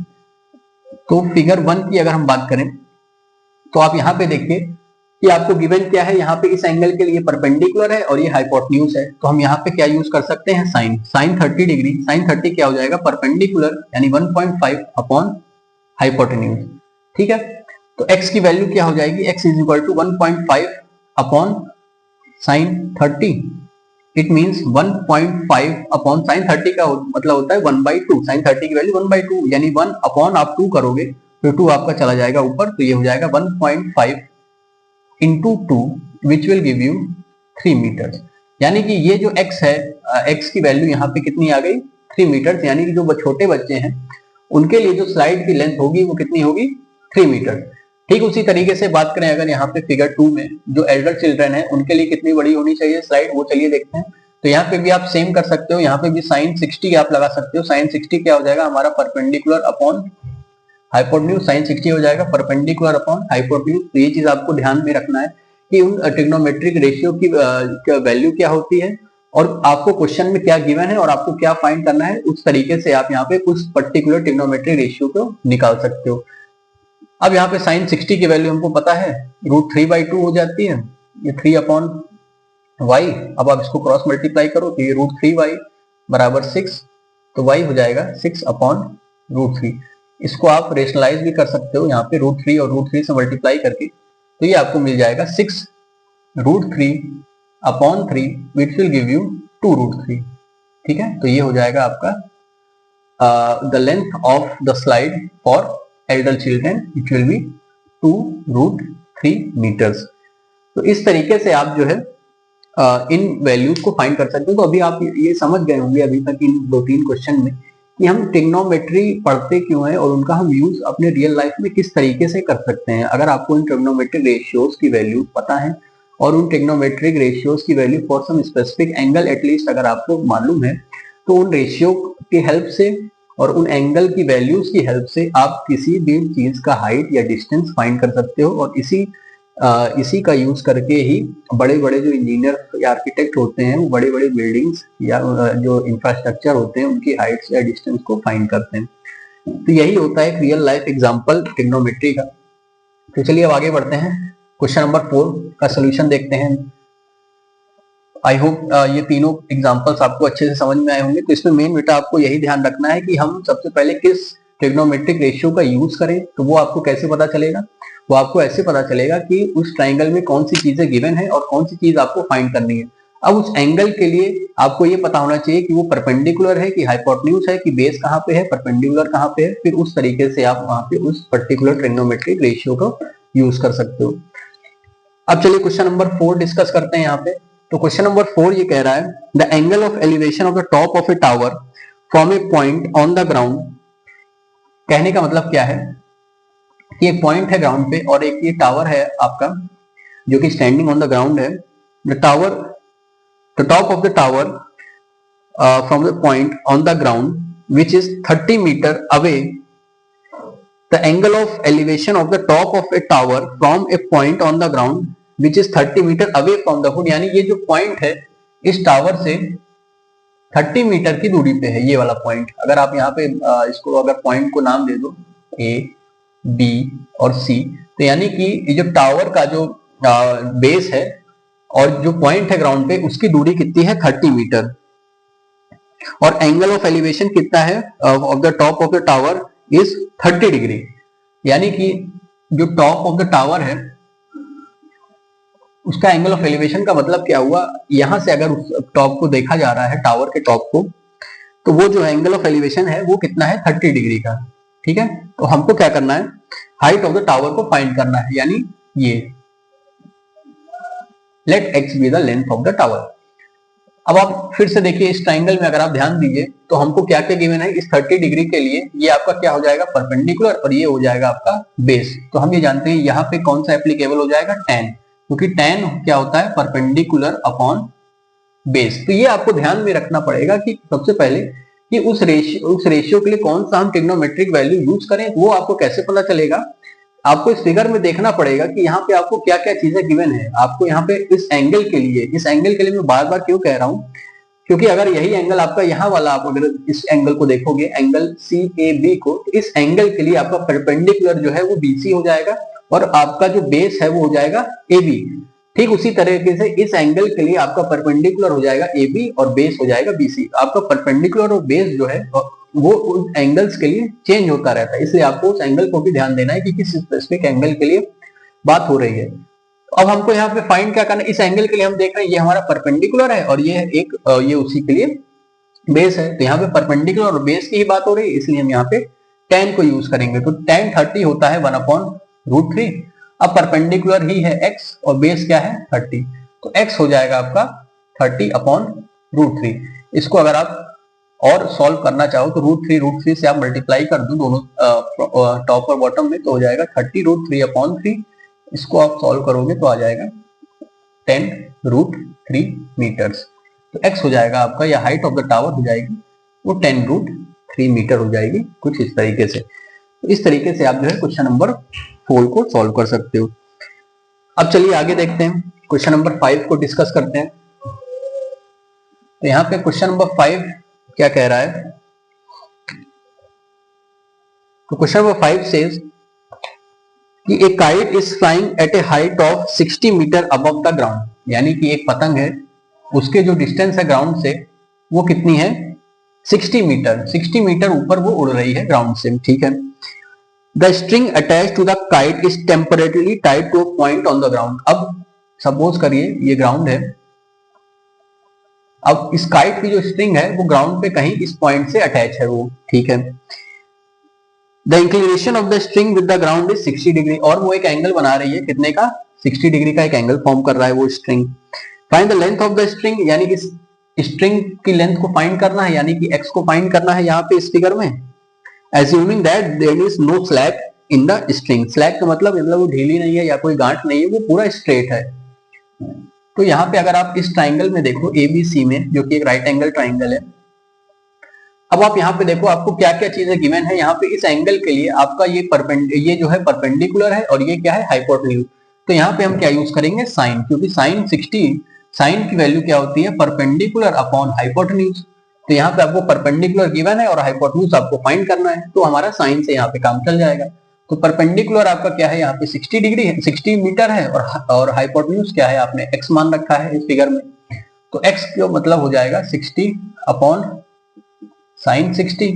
S1: तो फिगर 1 की अगर हम बात करें तो आप यहाँ पे देखिए कि आपको गिवन क्या है। यहाँ पे इस एंगल के लिए परपेंडिकुलर है और ये हाइपोटेन्यूज है, तो हम यहाँ पे क्या यूज कर सकते हैं, साइन। साइन 30 डिग्री, साइन 30 क्या हो जाएगा, परपेंडिकुलर यानी 1.5 अपॉन हाइपोटेन्यूज। ठीक है, तो x की वैल्यू क्या हो जाएगी, x is equal to 1.5 upon sine 30। It means 1.5 upon sine 30 का मतलब होता है 1/2। साइन 30 की वैल्यू 1/2, यानी 1 अपॉन आप 2 करोगे तो 2 आपका चला जाएगा ऊपर, तो ये हो जाएगा 1.5 into 2 which will give you 3 metre. यानी कि ये जो x है, x की वैल्यू यहाँ पे कितनी आ गई, 3 मीटर। यानी कि जो छोटे बच्चे हैं उनके लिए जो स्लाइड की लेंथ होगी वो कितनी होगी, 3 मीटर। ठीक उसी तरीके से बात करें अगर यहाँ पे फिगर 2 में जो एल्डर चिल्ड्रन है उनके लिए कितनी बड़ी होनी चाहिए स्लाइड, वो चलिए देखते हैं। तो यहाँ पे भी आप सेम कर सकते हो, यहाँ पे भी साइन 60 आप लगा सकते हो। साइन 60 क्या हो जाएगा हमारा, परपेंडिकुलर अपॉन हाइपोटेन्यूज। साइन 60 हो जाएगा परपेंडिकुलर अपॉन हाइपोटेन्यूज। तो ये चीज आपको ध्यान में रखना है कि उन ट्रिग्नोमेट्रिक रेशियो की वैल्यू क्या होती है और आपको क्वेश्चन में क्या गिवन है और आपको क्या फाइंड करना है, उस तरीके से आप यहाँ पे उस पर्टिकुलर ट्रिग्नोमेट्रिक रेशियो को निकाल सकते हो। अब यहाँ पे साइन 60 की वैल्यू हमको पता है, √3/2 हो जाती है, ये 3 अपॉन वाई। अब आप इसको क्रॉस मल्टीप्लाई करो तो ये √3y बराबर 6, तो y हो जाएगा 6 अपॉन √3। इसको आप रेशनलाइज भी कर सकते हो, यहाँ पे √3 और √3 से मल्टीप्लाई करके, तो ये आपको मिल जाएगा 6 √3 upon 3 which will give you 2√3। ठीक है, तो ये हो जाएगा आपका the length of the slide for elder children it will be 2√3 metres. तो इस तरीके से आप जो है इन वैल्यूज को फाइंड कर सकते हो। तो अभी आप ये समझ गए होंगे अभी तक इन 2-3 क्वेश्चन में कि हम ट्रिग्नोमेट्री पढ़ते क्यों है और उनका हम यूज अपने रियल लाइफ में किस तरीके से कर सकते हैं। अगर आपको इन ट्रिग्नोमेट्रिक रेशियोज की वैल्यू पता है और उन ट्रिग्नोमेट्रिक रेशियोज की value for some specific angle at least अगर आपको मालूम है, तो उन रेशियो की हेल्प से और उन एंगल की वैल्यूज की हेल्प से आप किसी भी चीज का हाइट या डिस्टेंस फाइंड कर सकते हो। और इसी का यूज करके ही बड़े बड़े जो इंजीनियर या आर्किटेक्ट होते हैं वो बड़े बड़े बिल्डिंग्स या जो इंफ्रास्ट्रक्चर होते हैं उनकी हाइट्स या डिस्टेंस को फाइंड करते हैं। तो यही होता है एक रियल लाइफ एग्जांपल ट्रिग्नोमेट्री का। तो चलिए अब आगे बढ़ते हैं, क्वेश्चन नंबर 4 का सोल्यूशन देखते हैं। आई होप ये तीनों एग्जांपल्स आपको अच्छे से समझ में आए होंगे। तो इसमें मेन बेटा आपको यही ध्यान रखना है कि हम सबसे पहले किस ट्रिग्नोमेट्रिक रेशियो का यूज करें। तो वो आपको कैसे पता चलेगा, वो आपको ऐसे पता चलेगा कि उस ट्राइंगल में कौन सी चीजें गिवन है और कौन सी चीज आपको फाइंड करनी है। अब उस एंगल के लिए आपको ये पता होना चाहिए कि वो परपेंडिकुलर है कि हाइपोटेन्यूज है कि बेस कहाँ पे है, परपेंडिकुलर कहाँ पे है। फिर उस तरीके से आप वहां पे उस पर्टिकुलर ट्रिग्नोमेट्रिक रेशियो को यूज कर सकते हो। अब चलिए क्वेश्चन नंबर 4 डिस्कस करते हैं यहाँ पे। तो क्वेश्चन नंबर 4 ये कह रहा है the angle of elevation of the top of a tower from A point on the ground. कहने का मतलब क्या है कि एक पॉइंट है ग्राउंड पे और एक ये टावर है आपका जो कि स्टैंडिंग ऑन द ग्राउंड है। The top of the tower from the point on the ground which is 30 metre away. The angle of elevation of the top of a tower from a point on the ground which is 30 metre away from the foot, यानी ये जो point है इस tower से 30 metre की दूरी पे है ये वाला पॉइंट। अगर आप यहाँ पे इसको अगर पॉइंट को नाम दे दो A, B और C, तो यानी कि ये जो टावर का जो बेस है और जो पॉइंट है ग्राउंड पे उसकी दूरी कितनी है 30 मीटर और एंगल ऑफ एलिवेशन कितना है of the top of the tower is 30 degree. यानी कि जो टॉप ऑफ द टावर है उसका एंगल ऑफ एलिवेशन का मतलब क्या हुआ, यहां से अगर उस टॉप को देखा जा रहा है टावर के टॉप को, तो वो जो एंगल ऑफ एलिवेशन है वो कितना है 30 डिग्री का। ठीक है, तो हमको क्या करना है, हाइट ऑफ द टावर को फाइंड करना है, यानी ये let x be the length of the tower. अब आप फिर से देखिए इस ट्राइंगल में अगर आप ध्यान दीजिए तो हमको क्या क्या गिवन है, इस 30 डिग्री के लिए ये आपका क्या हो जाएगा परपेंडिकुलर और ये हो जाएगा आपका बेस। तो हम ये जानते हैं यहाँ पे कौन सा एप्लीकेबल हो जाएगा tan, क्योंकि tan क्या होता है परपेंडिकुलर अपॉन बेस। तो ये आपको ध्यान में रखना पड़ेगा कि सबसे पहले कि उस रेशियो के लिए कौन सा हम ट्रिग्नोमेट्रिक वैल्यू यूज करें, वो आपको कैसे पता चलेगा। आपको इस फिगर में देखना पड़ेगा कि यहाँ पे आपको क्या क्या चीजें गिवन है। आपको यहाँ पे इस एंगल के लिए मैं बार बार क्यों कह रहा हूँ, क्योंकि अगर यही एंगल आपका यहाँ वाला, आप अगर इस एंगल को देखोगे, एंगल CAB को, तो इस एंगल के लिए आपका परपेंडिकुलर जो है वो BC हो जाएगा और आपका जो बेस है वो हो जाएगा AB। ठीक उसी तरीके से इस एंगल के लिए आपका परपेंडिकुलर हो जाएगा AB और बेस हो जाएगा BC। आपका परपेंडिकुलर और बेस जो है वो उस एंगल्स के लिए चेंज होता रहता है, इसलिए आपको उस एंगल को भी ध्यान देना है कि किस स्पेसिफिक एंगल के लिए बात हो रही है। अब हमको यहाँ पे फाइंड क्या करना है, इस एंगल के लिए हम देख रहे हैं ये हमारा परपेंडिकुलर है और ये उसी के लिए बेस है। तो यहाँ पे परपेंडिकुलर और बेस की ही बात हो रही है, इसलिए हम यहाँ पे tan को यूज करेंगे। तो tan 30 होता है 1/√3। अब परपेंडिकुलर ही है x और बेस क्या है 30, तो x हो जाएगा आपका 30/√3। इसको अगर आप और सॉल्व करना चाहो तो √3 से आप मल्टीप्लाई कर दो दोनों टॉप और बॉटम में, तो हो जाएगा 30√3/3। इसको आप सॉल्व करोगे तो आ जाएगा 10√3 मीटर्स। तो x हो जाएगा आपका, या हाइट ऑफ द टावर हो जाएगी वो 10√3 मीटर हो जाएगी, कुछ इस तरीके से। तो इस तरीके से आप जो है क्वेश्चन नंबर 4 को सॉल्व कर सकते हो। अब चलिए आगे देखते हैं, क्वेश्चन नंबर 5 को डिस्कस करते हैं। तो यहाँ पे क्वेश्चन नंबर 5 क्या कह रहा है, तो क्वेश्चन नंबर 5 सेज कि एक kite is flying at a height of 60 metre above the ground, यानी कि एक पतंग है, उसके जो डिस्टेंस है ग्राउंड से वो कितनी है 60 मीटर। 60 मीटर ऊपर वो उड़ रही है ग्राउंड से, ठीक है। The string attach to the kite is temporarily tied to a point on the ground. अब सपोज करिए ये ग्राउंड है, अब इस काइट की जो स्ट्रिंग है वो ग्राउंड पे कहीं इस पॉइंट से अटैच है वो, ठीक है। The inclination of the string with the ground is 60 degree, और वो एक एंगल बना रही है, कितने का 60 डिग्री का एक एंगल फॉर्म कर रहा है वो string. Find the length of the string, यानी कि स्ट्रिंग की लेंथ को फाइंड करना है, यानी कि x को फाइंड करना है यहाँ पे इस फिगर में। Assuming that there is no slack in the string, slack का मतलब वो ढीली नहीं है या कोई गांठ नहीं है, वो पूरा स्ट्रेट है। तो यहाँ पे अगर आप इस ट्राइंगल में देखो ABC में, जो कि एक राइट एंगल ट्राइंगल है, अब आप यहाँ पे देखो आपको क्या क्या चीजें गिवन है। यहाँ पे इस एंगल के लिए आपका ये जो है परपेंडिकुलर है और ये क्या है हाइपोटेन्यूज। तो यहाँ पे हम क्या यूज करेंगे साइन, क्योंकि साइन की वैल्यू क्या होती है परपेंडिकुलर अपॉन हाइपोटेन्यूज। तो यहाँ पे आपको परपेंडिकुलर गिवन है और हाइपोटेन्यूज आपको फाइंड करना है, तो हमारा साइन से यहाँ पे काम चल जाएगा। तो परपेंडिकुलर आपका क्या है यहाँ पे 60 डिग्री है, 60 मीटर है, और हाइपोटेन्यूज क्या है आपने x मान रखा है इस फिगर में। तो x जो मतलब हो जाएगा 60 अपॉन साइन 60।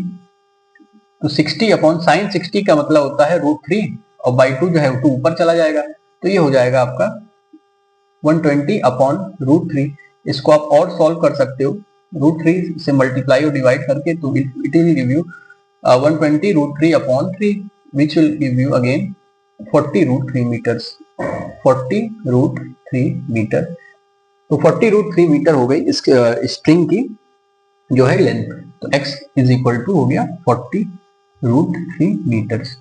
S1: तो 60 अपॉन साइन 60 का मतलब होता है √3 और बाई 2 जो है 2 ऊपर चला जाएगा, तो ये हो जाएगा आपका 120 अपॉन √3। इसको आप और सॉल्व कर सकते हो, √3 से मल्टीप्लाई और डिवाइड करके, तो it will give you 120 √3 upon 3 which will give you again 40√3 meters, 40√3 metre. तो 40√3 मीटर हो गई इस स्ट्रिंग की जो है लेंथ। तो x इज इक्वल टू हो गया 40√3 मीटर्स।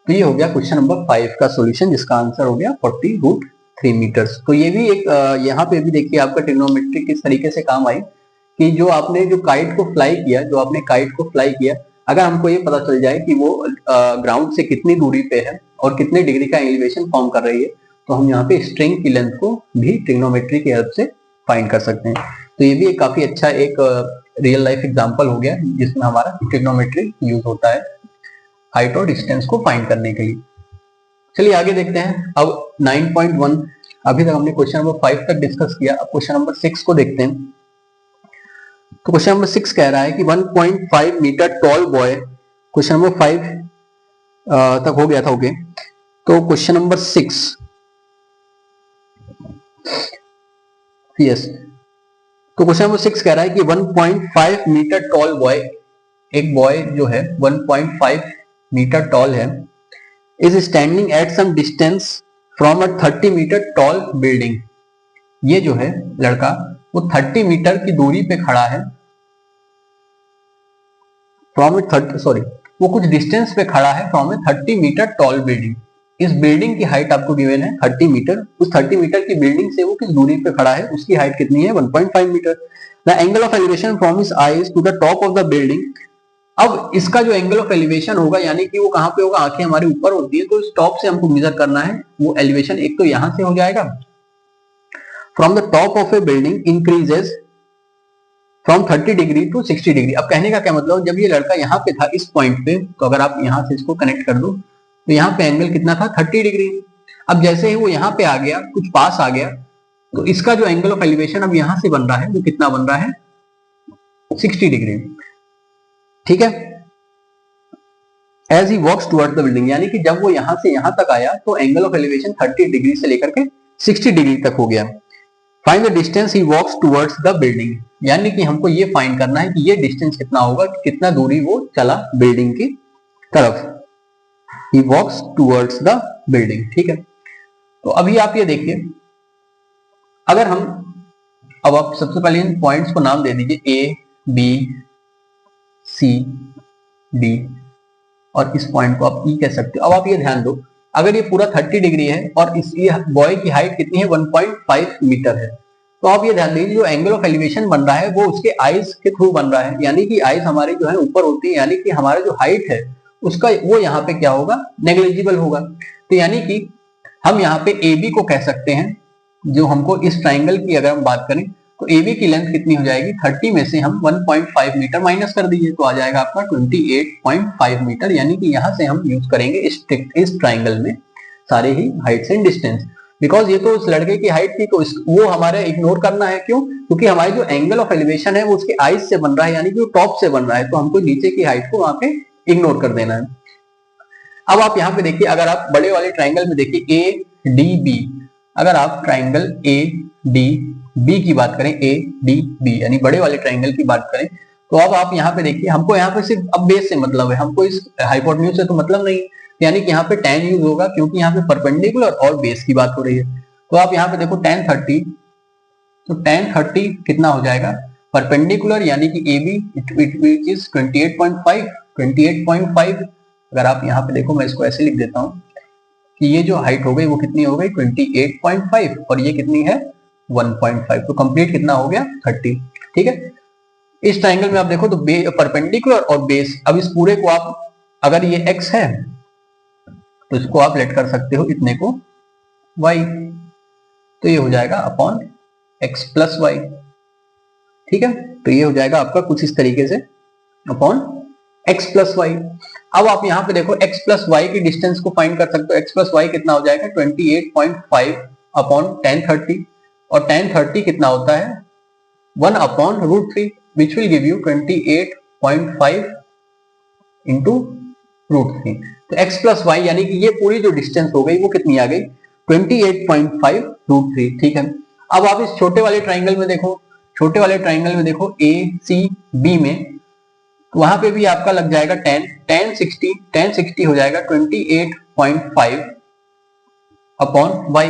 S1: तो ये हो गया क्वेश्चन नंबर 5 का सॉल्यूशन, जिसका आंसर हो गया 40√3 मीटर्स। तो ये भी एक यहाँ पे भी देखिए आपका ट्रिग्नोमेट्री किस तरीके से काम आई, कि जो आपने जो काइट को फ्लाई किया, अगर हमको ये पता चल जाए कि वो ग्राउंड से कितनी दूरी पे है और कितने डिग्री का एलिवेशन फॉर्म कर रही है, तो हम यहाँ पे स्ट्रिंग की लेंथ को भी ट्रिग्नोमेट्री की हेल्प से फाइंड कर सकते हैं। तो ये भी एक काफी अच्छा एक रियल लाइफ एग्जांपल हो गया जिसमें हमारा ट्रिग्नोमेट्री यूज होता है हाइट और डिस्टेंस को फाइंड करने के लिए। चलिए आगे देखते हैं। अब 9.1, अभी तक हमने क्वेश्चन नंबर 5 तक डिस्कस किया, अब क्वेश्चन नंबर 6 को देखते हैं। तो क्वेश्चन नंबर 6 कह रहा है कि 1.5 metre tall boy, question number 5 तक हो गया था, ओके। तो क्वेश्चन नंबर 6, यस, तो क्वेश्चन नंबर 6 कह रहा है कि 1.5 मीटर टॉल बॉय, एक बॉय जो है 1.5 मीटर टॉल है, is standing at some distance from a 30 metre tall building. ये जो है लड़का वो 30 मीटर की दूरी पे खड़ा है, वो कुछ डिस्टेंस पे खड़ा है from a 30 metre tall building. इस बिल्डिंग की हाइट आपको गिवन है 30 मीटर, उस 30 मीटर की बिल्डिंग से वो किस दूरी पे खड़ा है उसकी हाइट कितनी है 1.5 metre. The angle of elevation from his eyes to the top of the building. अब इसका जो एंगल ऑफ एलिवेशन होगा यानी कि वो कहां पे होगा, आंखें हमारे ऊपर होती है तो इस टॉप से हमको मेजर करना है वो एलिवेशन। एक तो यहां से हो जाएगा from the top of a building increases from 30 degree to 60 degree. अब कहने का क्या मतलब, जब ये लड़का यहाँ पे था इस पॉइंट पे, तो अगर आप यहाँ से इसको कनेक्ट कर दो तो यहाँ पे एंगल कितना था 30 डिग्री। अब जैसे ही वो यहाँ पे आ गया, कुछ पास आ गया, तो इसका जो एंगल ऑफ एलिवेशन अब यहां से बन रहा है वो कितना बन रहा है 60 डिग्री। ठीक है, as he walks towards the building, यानी कि जब वो यहां से यहां तक आया तो एंगल ऑफ एलिवेशन 30 डिग्री से लेकर के 60 डिग्री तक हो गया। Find the distance he walks towards the building, यानी कि हमको ये फाइंड करना है कि ये डिस्टेंस कितना होगा, कितना दूरी वो चला बिल्डिंग की तरफ। ही वॉक्स टुवर्ड्स द बिल्डिंग। ठीक है, तो अभी आप ये देखिए, अगर हम अब आप सबसे पहले इन पॉइंट्स को नाम दे दीजिए ए बी सी डी, और इस पॉइंट को आप ई कह सकते हो। अब आप ये ध्यान दो, अगर ये पूरा 30 डिग्री है और इस बॉय की हाइट कितनी है 1.5 मीटर है, तो आप ये ध्यान दीजिए जो एंगल ऑफ एलिवेशन बन रहा है वो उसके आईज के थ्रू बन रहा है, यानी कि आईज हमारी जो है ऊपर होती है, यानी कि हमारा जो हाइट है उसका वो यहाँ पे क्या होगा नेग्लिजिबल होगा। तो यानी कि हम यहाँ पे ए बी को कह सकते हैं, जो हमको इस ट्राइंगल की अगर हम बात करें तो AB की लेंथ कितनी हो जाएगी 30 में से हम 1.5 मीटर माइनस कर दीजिए तो आ जाएगा आपका 28.5 मीटर, यानी कि यहां से हम यूज करेंगे इस ट्राइंगल में सारे ही हाइट्स एंड डिस्टेंस। बिकॉज ये तो उस लड़के की हाइट थी तो वो हमारे इग्नोर करना है, क्यों, क्योंकि हमारी जो एंगल ऑफ एलिवेशन है वो उसके आइज से बन रहा है, यानी कि वो टॉप से बन रहा है, तो हमको नीचे की हाइट को वहां पे इग्नोर कर देना है। अब आप यहाँ पे देखिए, अगर आप बड़े वाले ट्राइंगल में देखिए ADB, अगर आप ट्राइंगल ADB की बात करें, ADB यानी बड़े वाले ट्राइंगल की बात करें, तो अब आप यहाँ पे देखिए, हमको यहाँ पे सिर्फ अब बेस से मतलब है, हमको इस हाइपोटेन्यूज से तो मतलब नहीं, यानी कि यहाँ पे tan यूज होगा क्योंकि यहाँ पे परपेंडिकुलर और बेस की बात हो रही है। तो आप यहाँ पे देखो tan 30, तो tan 30 कितना हो जाएगा परपेंडिकुलर, यानी कि AB विच इज 28.5। अगर आप यहाँ पे देखो, मैं इसको ऐसे लिख देता हूँ कि ये जो हाइट हो गई वो कितनी हो गई 28.5 और ये कितनी है 1.5, तो कंप्लीट कितना हो गया 30। ठीक है, इस ट्राइंगल में आप देखो तो परपेंडिकुलर और बेस, अब इस पूरे को आप, अगर ये x है तो इसको आप लेट कर सकते हो इतने को y, तो ये हो जाएगा अपॉन x प्लस y। ठीक है, तो ये हो जाएगा आपका कुछ इस तरीके से अपॉन x प्लस वाई। अब आप यहाँ पे देखो x प्लस वाई की डिस्टेंस को फाइंड कर सकते हो, x प्लस वाई कितना हो जाएगा 28.5 अपॉन tan 30, और tan 30 कितना होता है 1 upon √3 which will give you 28.5 into √3। तो x प्लस वाई यानी कि ये पूरी जो डिस्टेंस हो गई वो कितनी आ गई 28.5 √3। ठीक है, अब आप इस छोटे वाले ट्राइंगल में देखो, छोटे वाले ट्राइंगल में देखो ACB में, तो वहां पे भी आपका लग जाएगा tan 60 हो जाएगा 28.5 अपॉन y।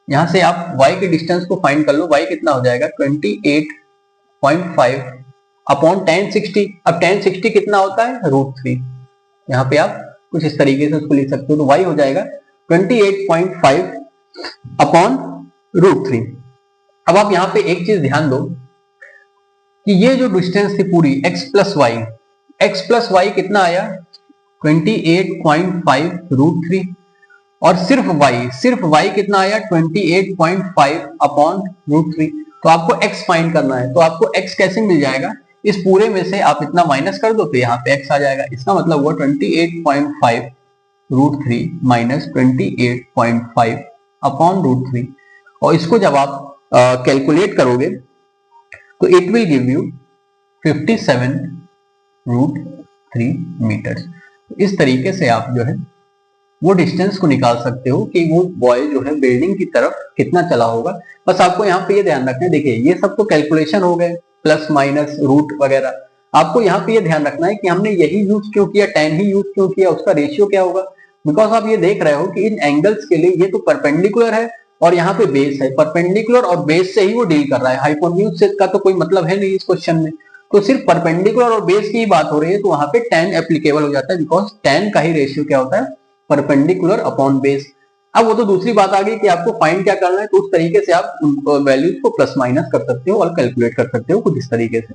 S1: यहां से आप y के डिस्टेंस को फाइंड कर लो, y कितना हो जाएगा 28.5 अपॉन tan 60। अब tan 60 कितना होता है √3, यहाँ पे आप कुछ इस तरीके से उसको लिख सकते हो, तो y हो जाएगा 28.5 अपॉन √3। अब आप यहाँ पे एक चीज ध्यान दो कि ये जो डिस्टेंस थी पूरी x प्लस वाई कितना आया 28.5 √3, और सिर्फ y कितना आया 28.5 अपॉन √3। तो आपको x फाइंड करना है, तो आपको x कैसे मिल जाएगा, इस पूरे में से आप इतना माइनस कर दो तो यहाँ पे x आ जाएगा, इसका मतलब हुआ 28.5 √3 माइनस 28.5 अपॉन √3, और इसको जब आप कैलकुलेट करोगे तो it will give you 57√3 metre. इस तरीके से आप जो है वो डिस्टेंस को निकाल सकते हो कि वो बॉय जो है बिल्डिंग की तरफ कितना चला होगा। बस आपको यहाँ पे ये ध्यान रखना है, देखिए ये सब तो कैलकुलेशन हो गए, प्लस माइनस रूट वगैरह, आपको यहाँ पे ये ध्यान रखना है कि हमने यही यूज क्यों किया, tan ही यूज क्यों किया, उसका रेशियो क्या होगा। बिकॉज आप ये देख रहे हो कि इन एंगल्स के लिए ये तो परपेंडिकुलर है और यहाँ पे बेस है, परपेंडिकुलर और बेस से ही वो डील कर रहा है, हाइपोटेन्यूज से का तो कोई मतलब है नहीं इस क्वेश्चन में, तो सिर्फ परपेंडिकुलर और बेस की ही बात हो रही है, तो वहां पे tan एप्लीकेबल हो जाता है, बिकॉज tan का ही रेशियो क्या होता है परपेंडिकुलर अपॉन बेस। अब वो तो दूसरी बात आ गई कि आपको फाइंड क्या करना है, तो उस तरीके से आप वैल्यूज को प्लस माइनस कर सकते हो और कैलकुलेट कर सकते हो कुछ इस तरीके से।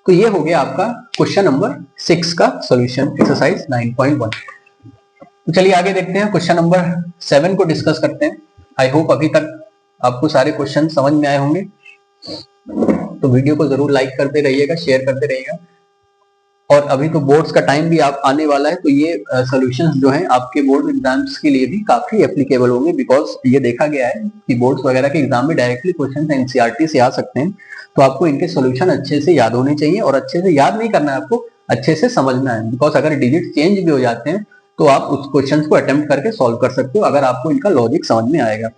S1: तो ये हो गया आपका क्वेश्चन नंबर 6 का सॉल्यूशन, एक्सरसाइज 9.1। तो चलिए आगे देखते हैं, क्वेश्चन नंबर 7 को डिस्कस करते हैं। आई होप अभी तक आपको सारे क्वेश्चन समझ में आए होंगे, तो वीडियो को जरूर लाइक करते रहिएगा, शेयर करते रहिएगा। और अभी तो बोर्ड्स का टाइम भी आप आने वाला है, तो ये सॉल्यूशंस जो हैं आपके बोर्ड एग्जाम्स के लिए भी काफी एप्लीकेबल होंगे, बिकॉज ये देखा गया है कि बोर्ड्स वगैरह के एग्जाम में डायरेक्टली क्वेश्चन एनसीईआरटी से आ सकते हैं। तो आपको इनके सॉल्यूशन अच्छे से याद होने चाहिए, और अच्छे से याद नहीं करना है, आपको अच्छे से समझना है, बिकॉज अगर डिजिट चेंज भी हो जाते हैं तो आप उस क्वेश्चन को अटेम्प्ट करके सॉल्व कर सकते हो, अगर आपको इनका लॉजिक समझ में आएगा।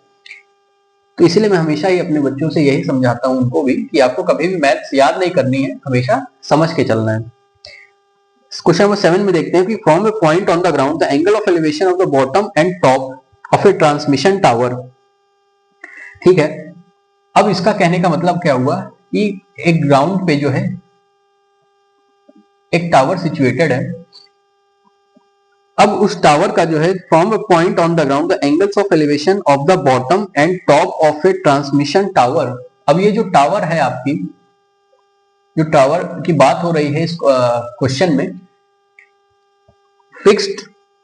S1: तो इसलिए मैं हमेशा ही अपने बच्चों से यही समझाता हूँ उनको भी कि आपको कभी भी मैथ्स याद नहीं करनी है, हमेशा समझ के चलना है। क्वेश्चन नंबर 7 में देखते हैं कि from A point on the ground the angle of elevation of the bottom and top of A transmission tower. ठीक है, अब इसका कहने का मतलब क्या हुआ कि एक ग्राउंड पे जो है एक टावर सिचुएटेड है। अब उस टावर का जो है from A point on the ground the angles of elevation of the bottom and top of A transmission tower. अब ये जो टावर है आपकी, जो टावर की बात हो रही है इस क्वेश्चन में, fixed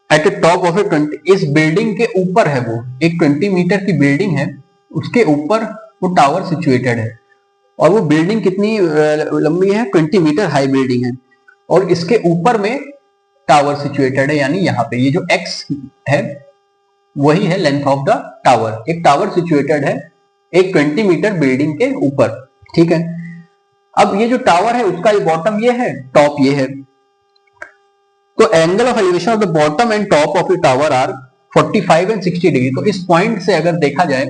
S1: at a top of a 20, इस बिल्डिंग के ऊपर है, वो एक 20 मीटर की बिल्डिंग है, उसके ऊपर वो टावर सिचुएटेड है। और वो बिल्डिंग कितनी लंबी है, 20 मीटर हाई बिल्डिंग है, और इसके ऊपर में टावर सिचुएटेड है, यानी यहाँ पे ये जो x है वही है लेंथ ऑफ द टावर। एक टावर सिचुएटेड है एक 20 मीटर बिल्डिंग के ऊपर। ठीक है, अब ये जो टावर है उसका ये बॉटम ये है, टॉप ये है। तो angle of elevation of the bottom and top of the tower are 45 and 60 degree. तो इस पॉइंट से अगर देखा जाए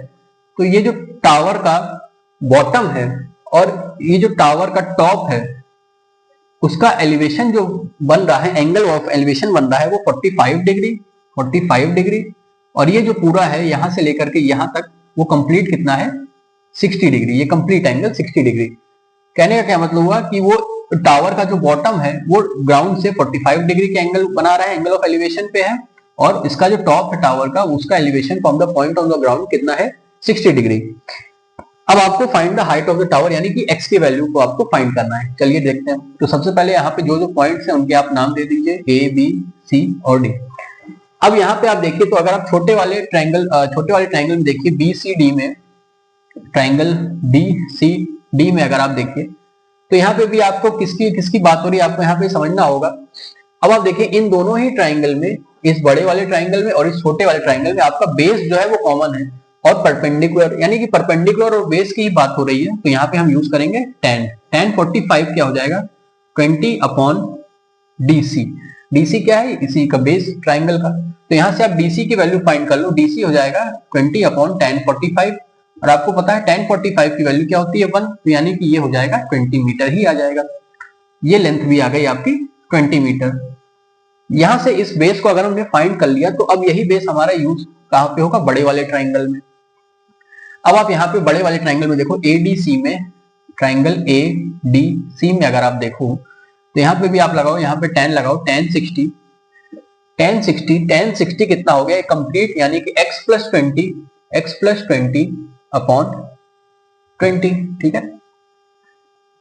S1: तो ये जो टावर का बॉटम है और ये जो टावर का टॉप है, उसका एलिवेशन जो बन रहा है, एंगल ऑफ एलिवेशन बन रहा है वो 45 डिग्री, और ये जो पूरा है यहां से लेकर के यहां तक वो कंप्लीट कितना है, 60 डिग्री। ये कंप्लीट एंगल 60 डिग्री। कहने का क्या मतलब हुआ कि वो टावर का जो बॉटम है वो ग्राउंड से 45 डिग्री के एंगल बना रहा है, एंगल ऑफ एलिवेशन पे है, और इसका जो टॉप है टावर का, उसका elevation from the point on the ground कितना है, 60 डिग्री। अब आपको find the height of the tower, यानी कि x की वैल्यू को आपको फाइंड करना है। चलिए देखते हैं। तो सबसे पहले यहाँ पे जो जो पॉइंट्स हैं उनके आप नाम दे दीजिए, A, B, C और D। अब यहाँ पे आप देखिए, तो अगर आप छोटे वाले ट्रायंगल में देखिए, BCD में, ट्रायंगल BCD में अगर आप देखिए तो यहाँ पे भी आपको किसकी बात हो रही है, आपको यहाँ पे समझना होगा। अब आप देखिए इन दोनों ही ट्रायंगल में, इस बड़े वाले ट्रायंगल में और इस छोटे वाले ट्रायंगल में आपका बेस जो है वो कॉमन है, और परपेंडिकुलर, यानी कि परपेंडिकुलर और बेस की ही बात हो रही है। तो यहाँ पे हम यूज करेंगे tan 45 क्या हो जाएगा, 20 अपॉन DC। DC क्या है, इसी का बेस ट्राइंगल का। तो यहाँ से आप DC की वैल्यू फाइंड कर लो, DC हो जाएगा 20 अपॉन tan 45, और आपको पता है tan 45 की वैल्यू क्या होती है, 1, तो यानी कि ये हो जाएगा 20 मीटर ही आ जाएगा। ये लेंथ भी आ गई आपकी 20 मीटर। यहां से इस बेस को अगर हमने फाइंड कर लिया, तो अब यही बेस हमारा यूज कहां पे होगा, बड़े वाले ट्राइंगल में। अब आप यहाँ पे बड़े वाले ट्राइंगल में देखो, ADC में, ट्राइंगल ADC में अगर आप देखो तो यहाँ पे भी आप लगाओ, यहाँ पे tan लगाओ, tan 60 कितना हो गया कंप्लीट, यानी कि x प्लस 20 अपॉन 20। ठीक है,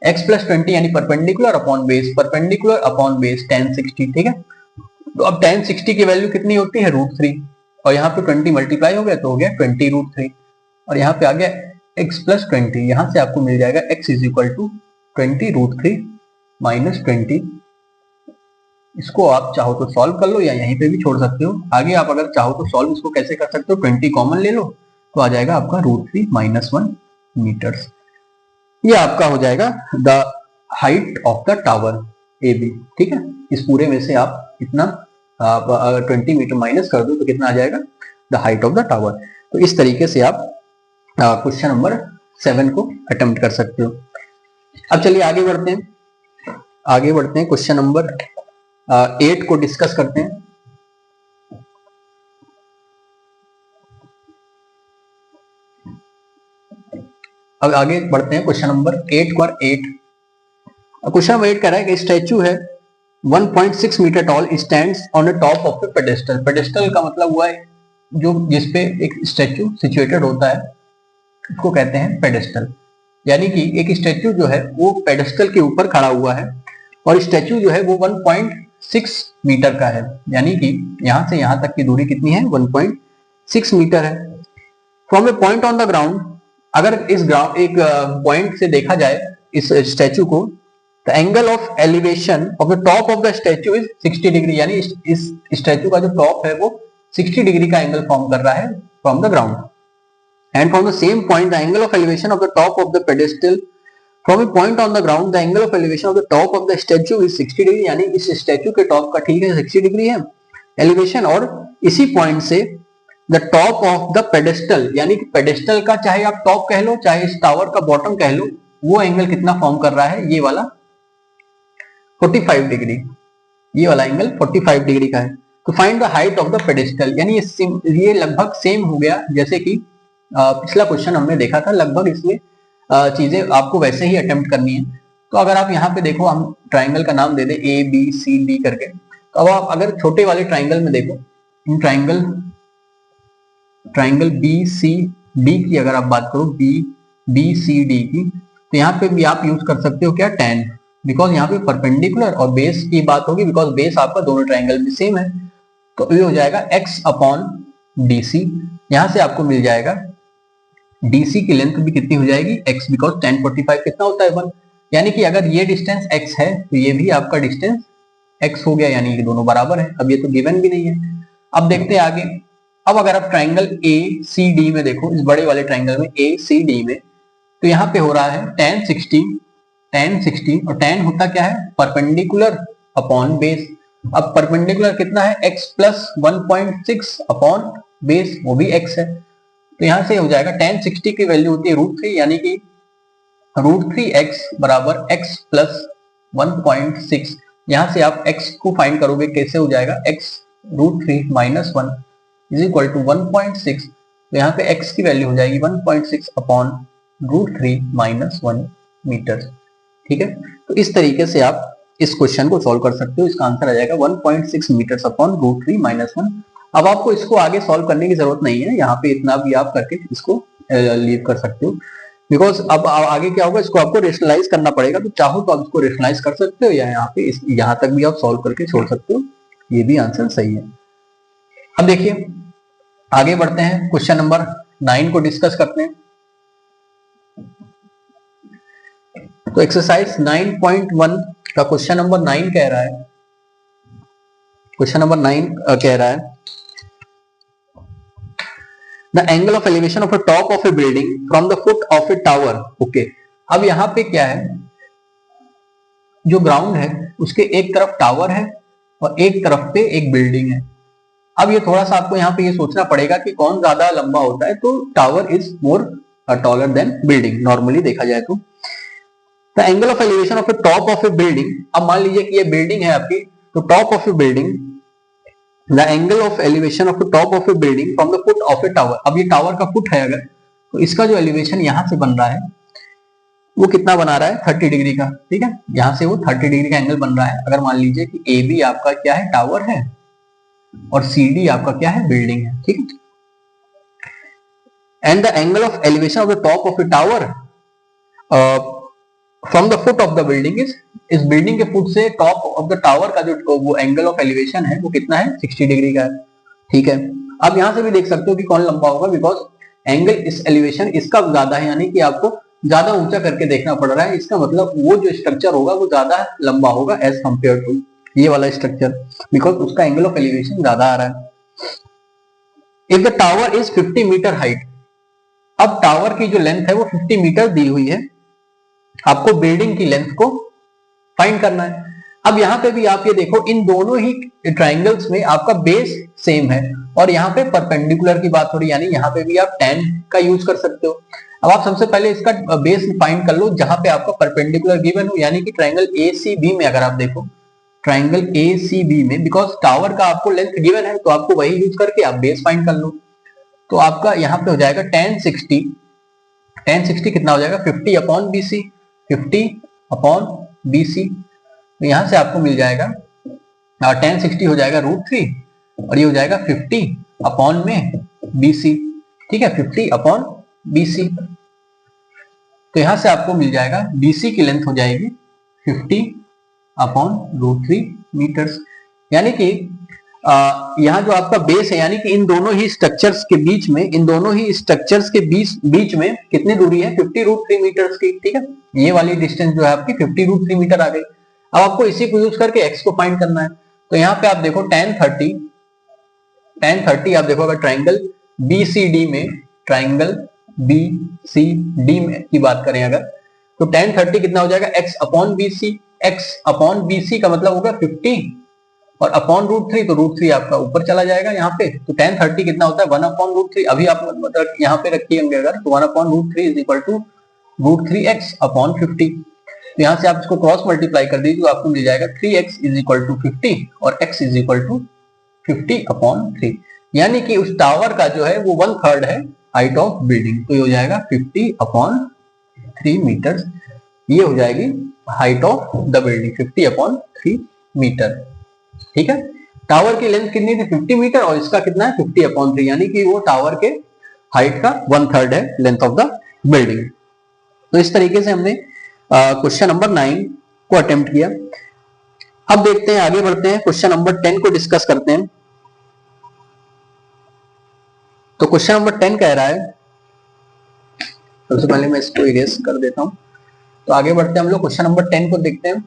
S1: x प्लस 20 यानी परपेंडिकुलर अपॉन बेस tan 60। ठीक है, तो अब tan 60 की वैल्यू कितनी होती है, √3, और यहाँ पे 20 मल्टीप्लाई हो गया तो हो गया 20√3, और यहाँ पे आ गया x प्लस 20। यहाँ से आपको मिल जाएगा x is equal to 20√3 minus 20। इसको आप चाहो तो सॉल्व कर लो या यहीं पे भी छोड़ सकते हो। आगे आप अगर चाहो तो सॉल्व इसको कैसे कर सकते हो, 20 कॉमन ले लो तो आ जाएगा आपका √3 माइनस 1 मीटर्स। ये आपका हो जाएगा the height of the tower AB। ठीक है, इस पूरे में से आप इतना 20 मीटर माइनस कर दो तो कितना आ जाएगा, the height of the tower. तो इस तरीके से आप क्वेश्चन नंबर 7 को अटेम्प्ट कर सकते हो। अब चलिए आगे बढ़ते हैं, क्वेश्चन नंबर 8 को डिस्कस करते हैं। अब आगे बढ़ते हैं क्वेश्चन नंबर 8 पर। क्वेश्चन नंबर 8 कह रहा है कि स्टैचू है 1.6 metre tall stands on the top of the pedestal. Pedestal का मतलब हुआ है जो जिसपे एक स्टैचू सिचुएटेड होता है, उसको कहते हैं पेडेस्टल। यानी कि एक स्टैचू जो है वो पेडेस्टल के ऊपर खड़ा हुआ है और स्टैचू जो है वो 1.6 मीटर का है, यानी कि यहां से यहां तक की दूरी कितनी है, 1.6 मीटर है। From A point on the ground, अगर इस ग्राउंड एक पॉइंट से देखा जाए इस स्टैचू को, the angle of elevation of the top of the statue is 60 degree, यानी इस स्टैचू का जो टॉप है वो 60 डिग्री का एंगल फॉर्म कर रहा है from the ground. And from the same point the angle of elevation of the top of the pedestal, from A point on the ground the angle of elevation of the top of the statue is 60 degree, यानी इस statue के top का ठीक है 60 degree है elevation, और इसी point से the top of the pedestal, यानी कि पेडेस्टल का चाहे आप टॉप कह लो चाहे इस टावर का बॉटम कह लो, वो एंगल कितना फॉर्म कर रहा है, ये वाला 45 डिग्री, ये वाला एंगल 45 डिग्री का है। तो find the height of the pedestal, यानी ये लगभग सेम हो गया जैसे कि पिछला क्वेश्चन हमने देखा था, लगभग इसमें चीजें आपको वैसे ही अटेम्प्ट करनी है। तो अगर आप यहाँ पे देखो, हम ट्राइंगल का नाम दे दे ए बी सी डी करके, तो अब आप अगर छोटे वाले ट्राइंगल में देखो, इन ट्राइंगल बी सी डी की अगर आप बात करो, बी सी डी की, तो यहाँ पे भी आप यूज कर सकते हो क्या, tan, बिकॉज यहाँ पे परपेंडिकुलर और बेस की बात होगी, बिकॉज बेस आपका दोनों ट्राइंगल में सेम है। तो ये हो जाएगा x अपॉन डी सी, यहां से आपको मिल जाएगा DC की लेंथ भी कितनी हो जाएगी, x, बिकॉज tan 45 कितना होता है 1, यानी कि अगर ये डिस्टेंस x है तो ये भी आपका डिस्टेंस x हो गया, यानी कि दोनों बराबर है। अब ये तो गिवन भी नहीं है। अब देखते हैं आगे। अब अगर आप ट्राइंगल ACD में देखो, इस बड़े वाले ट्राइंगल में ACD में, तो यहाँ पे हो रहा है tan 60, और tan होता क्या है, परपेंडिकुलर अपॉन बेस। अब परपेंडिकुलर कितना है, x प्लस 1.6 अपॉन बेस, वो भी x है। तो यहां से हो जाएगा tan 60 की वैल्यू होती है √3, यानी कि √3x बराबर x प्लस 1.6। यहां से आप x को फाइंड करोगे, कैसे हो जाएगा, x √3 minus 1 is equal to 1.6। तो यहाँ पे x की वैल्यू हो जाएगी 1.6 अपॉन √3 माइनस 1 मीटर। ठीक है, तो इस तरीके से आप इस क्वेश्चन को सॉल्व कर सकते हो। इसका आंसर आ जाएगा 1.6 मीटर अपॉन √3 माइनस 1। अब आपको इसको आगे सॉल्व करने की जरूरत नहीं है, यहाँ पे इतना भी आप करके इसको लीव कर सकते हो, बिकॉज अब आगे क्या होगा, इसको आपको रेशनलाइज करना पड़ेगा। तो चाहो तो आप इसको रेशनलाइज कर सकते हो, या यहाँ पे यहाँ तक भी आप सॉल्व करके छोड़ सकते हो, ये भी आंसर सही है। अब देखिए आगे बढ़ते हैं, क्वेश्चन नंबर 9 को डिस्कस करते हैं। तो एक्सरसाइज 9.1 का क्वेश्चन नंबर 9 कह रहा है, क्वेश्चन नंबर 9 कह रहा है the angle of elevation of a top of a building from the foot of a tower. Okay, अब यहाँ पे क्या है, जो ग्राउंड है उसके एक तरफ टावर है और एक तरफ पे एक बिल्डिंग है। अब ये थोड़ा सा आपको यहाँ पे ये सोचना पड़ेगा कि कौन ज्यादा लंबा होता है, तो tower is more taller than building, normally देखा जाए तो। The angle of elevation of A top of a building, अब मान लीजिए कि ये बिल्डिंग है आपकी, तो top of a building, the angle of elevation of top of a building from the foot of a tower. अब ये टावर का फुट है अगर, तो इसका जो एलिवेशन यहां से बन रहा है वो कितना बना रहा है, 30 डिग्री का। ठीक है, यहां से वो 30 डिग्री का एंगल बन रहा है। अगर मान लीजिए कि ए बी आपका क्या है, टावर है, और सी डी आपका क्या है, बिल्डिंग है। ठीक है, and the angle of elevation of the top of a tower from the foot of the building is, इस बिल्डिंग के फुट से टॉप ऑफ द टावर का जो वो एंगल ऑफ एलिवेशन है वो कितना है, 60 डिग्री का है। ठीक है, अब यहां से भी देख सकते हो कि कौन लंबा होगा, बिकॉज एंगल इस एलिवेशन इसका ज्यादा है, यानी कि आपको ज्यादा ऊंचा करके देखना पड़ रहा है। इसका मतलब वो जो स्ट्रक्चर होगा वो ज्यादा लंबा होगा एज कंपेयर टू ये वाला स्ट्रक्चर, बिकॉज उसका एंगल ऑफ एलिवेशन ज्यादा आ रहा है। If the tower is 50 meter height, अब टावर की जो लेंथ है वो 50 मीटर दी हुई है, आपको बिल्डिंग की लेंथ को फाइंड करना है। अब यहाँ पे भी आप ये देखो, इन दोनों ही ट्राइंगल्स में आपका बेस सेम है, और यहाँ पे परपेंडिकुलर की बात हो रही है, यानी यहाँ पे भी आप tan का यूज कर सकते हो। अब आप सबसे पहले इसका बेस फाइंड कर लो जहां पे आपका परपेंडिकुलर गिवन हो, यानी कि ट्राइंगल ACB में अगर आप देखो, ट्राइंगल ACB में, बिकॉज टावर का आपको लेंथ गिवन है तो आपको वही यूज करके आप बेस फाइंड कर लो। तो आपका यहाँ पे हो जाएगा tan 60 कितना हो जाएगा, 50 अपॉन BC, 50 अपॉन BC। तो यहां से आपको मिल जाएगा और tan 60 हो जाएगा √3 और ये हो जाएगा 50 अपॉन में BC। ठीक है, 50 अपॉन BC। तो यहां से आपको मिल जाएगा BC की लेंथ हो जाएगी 50 अपॉन √3 मीटर्स। यानी कि यहाँ जो आपका बेस है, यानी कि इन दोनों ही स्ट्रक्चर्स के बीच में, कितनी दूरी है 50 √3 मीटर्स की। ठीक है, ये वाली डिस्टेंस जो है आपकी 50 √3 मीटर आ गई। अब आपको इसी को यूज करके x को फाइंड करना है। तो यहाँ पे आप देखो tan 30 आप देखो अगर ट्राइंगल BCD में, ट्राइंगल BCD में की बात करें अगर, तो tan 30 कितना हो जाएगा x upon BC। x upon BC का मतलब होगा 50 और अपॉन √3, तो √3 आपका ऊपर चला जाएगा यहाँ पे। तो tan 30 कितना होता है 1 अपॉन √3। अभी आप मतलब यहाँ पे रखिएंगे अगर, तो 1 upon √3 is equal to √3x upon 50। तो यहाँ से आप इसको क्रॉस मल्टीप्लाई कर दीजिए तो आपको मिल जाएगा 3x इज इक्वल टू 50 और x is equal to 50 upon 3। यानी कि उस टावर का जो है वो 1/3 है हाइट ऑफ बिल्डिंग। तो ये हो जाएगा 50 अपॉन 3 मीटर। ये हो जाएगी height of the building 50 upon 3 meter. ठीक है, टावर की लेंथ कितनी थी 50 मीटर और इसका कितना है 50 अपॉन 3, यानी कि वो टावर के हाइट का 1/3 है लेंथ ऑफ द बिल्डिंग। तो इस तरीके से हमने क्वेश्चन नंबर 9 को अटेम्प्ट किया। अब देखते हैं, आगे बढ़ते हैं, क्वेश्चन नंबर 10 को डिस्कस करते हैं। तो क्वेश्चन नंबर 10 कह रहा है, सबसे पहले मैं इसको इरेज कर देता हूं। तो आगे बढ़ते हैं हम लोग, क्वेश्चन नंबर 10 को देखते हैं।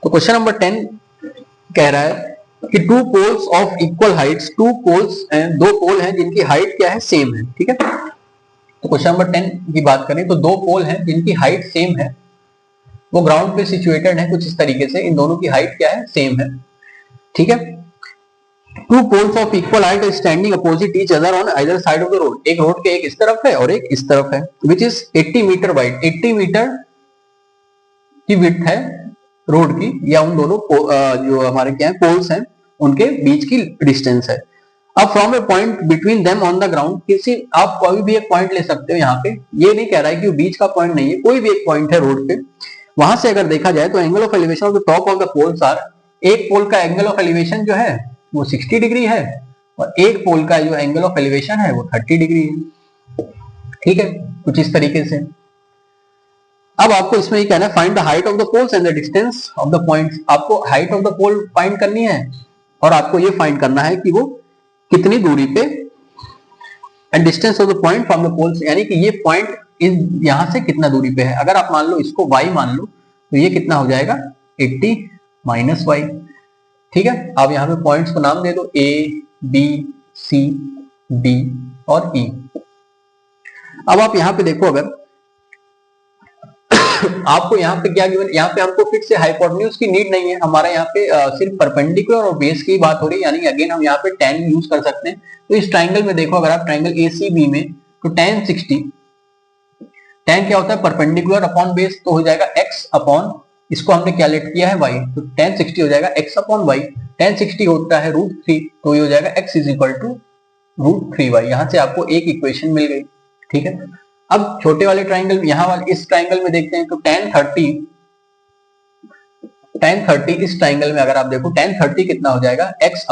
S1: तो क्वेश्चन नंबर 10 कह रहा है कि two poles of equal heights, two poles हैं, दो पोल हैं जिनकी हाइट क्या है सेम है। ठीक है, तो क्वेश्चन नंबर 10 की बात करें तो दो पोल हैं जिनकी हाइट सेम है, वो ग्राउंड पे सिचुएटेड है कुछ इस तरीके से, इन दोनों की हाइट क्या है सेम है। ठीक है, two poles of equal height standing opposite each other on either side of the road. एक रोड के एक इस तरफ है और एक इस तरफ है, which is 80 meter wide. 80 meter की विड्थ है रोड की, या उन दोनों जो हमारे क्या है पोल्स हैं उनके बीच की डिस्टेंस है। अब from A point between them on the ground, किसी आप कोई भी एक पॉइंट ले सकते हो। यहाँ पे ये नहीं कह रहा है कि वो बीच का पॉइंट नहीं है, कोई भी एक पॉइंट है रोड पे, वहां से अगर देखा जाए तो angle of elevation of the top of the poles are, एक पोल का एंगल ऑफ एलिवेशन जो है वो 60 डिग्री है और एक पोल का जो एंगल ऑफ एलिवेशन है वो 30 डिग्री है। ठीक है, कुछ इस तरीके से। अब आपको इसमें ये कहना है find the height of the poles and the distance of the points. आपको height of the pole find करनी है और आपको ये फाइंड करना है कि वो कितनी दूरी पे, and distance of the point from the poles, यानी कि ये पॉइंट यहां से कितना दूरी पे है। अगर आप मान लो इसको y मान लो तो ये कितना हो जाएगा 80 माइनस y। ठीक है, आप यहाँ पे पॉइंट्स को नाम दे दो A, B, C, D और E। अब आप यहाँ पे देखो, अगर आपको यहाँ पे क्या गिवन, यहाँ पे हमको फिर से हाइपोटेन्यूज की नीड नहीं है, हमारा यहाँ पे सिर्फ परपेंडिकुलर और बेस की बात हो रही है, यानी अगेन हम यहाँ पे tan यूज कर सकते हैं। तो इस ट्राइंगल में देखो, अगर आप ट्राइंगल ACB में, तो tan 60, tan क्या होता है परपेंडिकुलर अपॉन बेस, तो हो जाएगा x अपॉन, इसको हमने क्या लेट किया है y, तो tan 60 हो जाएगा x अपॉन y। tan 60 होता है √3, तो ये हो जाएगा x is equal to √3y। यहाँ से आपको एक इक्वेशन मिल गई। ठीक है, अब छोटे वाले ट्राइंगल, यहाँ वाले इस ट्राइंगल में देखते हैं, तो tan 30 इस ट्राइंगल में अगर आप देखो tan 30 कितना हो जाएगा x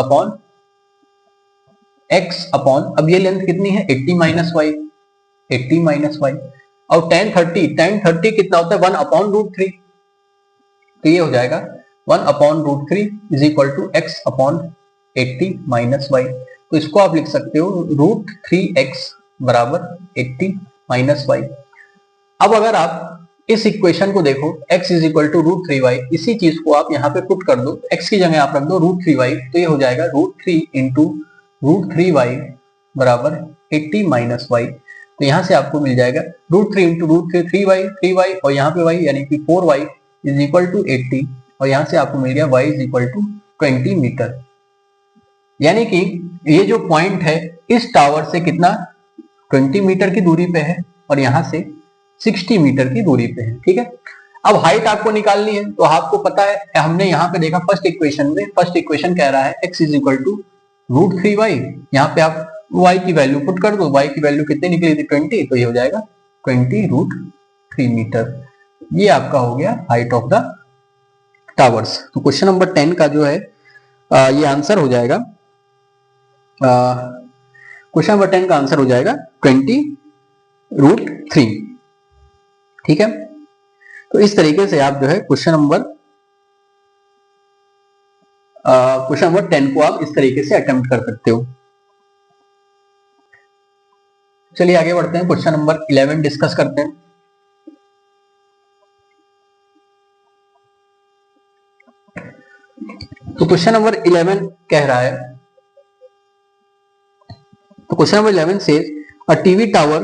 S1: अपॉन, अब ये लेंथ कितनी है 80 माइनस y, और tan 30 कितना होता है 1 अपॉन √3, तो ये हो जाएगा 1 upon √3 is equal to x upon 80 minus y। तो इसको आप लिख सकते हो √3x बराबर 80 माइनस y। अब अगर आप इस इक्वेशन को देखो, x is equal to √3y, इसी चीज को आप यहाँ पे पुट कर दो, x की जगह आप रख दो √3y, तो ये हो जाएगा √3 इंटू √3y बराबर 80 माइनस y। तो यहाँ से आपको मिल जाएगा √3 इंटू √3 3y और यहाँ पे y यानी कि 4y इज इक्वल टू 80, और यहाँ से आपको मिल गया y is equal to 20 meter. यानी कि ये जो पॉइंट है इस टावर से कितना 20 मीटर की दूरी पे है और यहाँ से 60 मीटर की दूरी पे है। ठीक है, अब हाइट आपको निकालनी है, तो आपको पता है हमने यहाँ पे देखा फर्स्ट इक्वेशन में, फर्स्ट इक्वेशन कह रहा है x is equal to √3y, यहाँ पे आप y की वैल्यू पुट कर दो, y की वैल्यू कितनी निकली थी 20, तो ये हो जाएगा 20 √3 मीटर। ये आपका हो गया हाइट ऑफ द टावर्स। तो क्वेश्चन नंबर 10 का जो है ये आंसर हो जाएगा, क्वेश्चन नंबर 10 का आंसर हो जाएगा 20√3। ठीक है, तो इस तरीके से आप जो है क्वेश्चन नंबर 10 को आप इस तरीके से अटेम्प्ट कर सकते हो। चलिए आगे बढ़ते हैं, क्वेश्चन नंबर 11 डिस्कस करते हैं। तो क्वेश्चन नंबर 11 कह रहा है, तो क्वेश्चन नंबर 11 से अ टीवी टावर,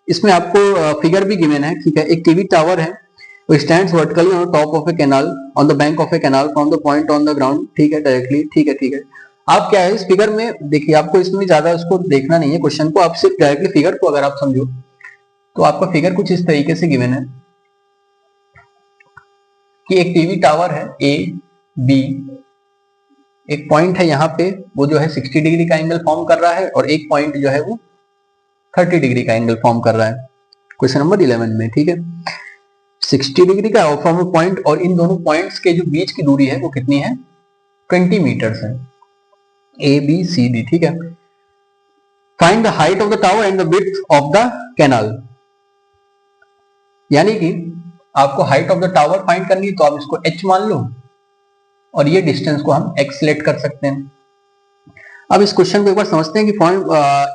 S1: इसमें आपको फिगर भी गिवन है। ठीक है, एक टीवी टावर है, वो stands vertically on top of A canal on the bank of A canal from the point on the ground. ठीक है, डायरेक्टली। ठीक है, ठीक है। आप क्या है इस फिगर में देखिए, आपको इसमें ज्यादा उसको देखना नहीं है क्वेश्चन को, आप सिर्फ डायरेक्टली फिगर को अगर आप समझो तो आपका फिगर कुछ इस तरीके से गिवन है कि एक टीवी टावर है ए बी, एक पॉइंट है यहाँ पे, वो जो है 60 डिग्री का एंगल फॉर्म कर रहा है, और एक पॉइंट जो है वो 30 डिग्री का एंगल फॉर्म कर रहा है क्वेश्चन नंबर 11 में। ठीक है, 60 डिग्री का फ्रॉम ए पॉइंट, और इन दोनों पॉइंट्स के जो बीच की दूरी है वो कितनी है, 20 मीटर्स है, ए बी सी डी। ठीक है, find the height of the tower and the width of the canal, यानी कि आपको height of the tower find करनी है, तो आप इसको h मान लो और ये डिस्टेंस को हम x लेट कर सकते हैं। अब इस क्वेश्चन को एक बार समझते हैं कि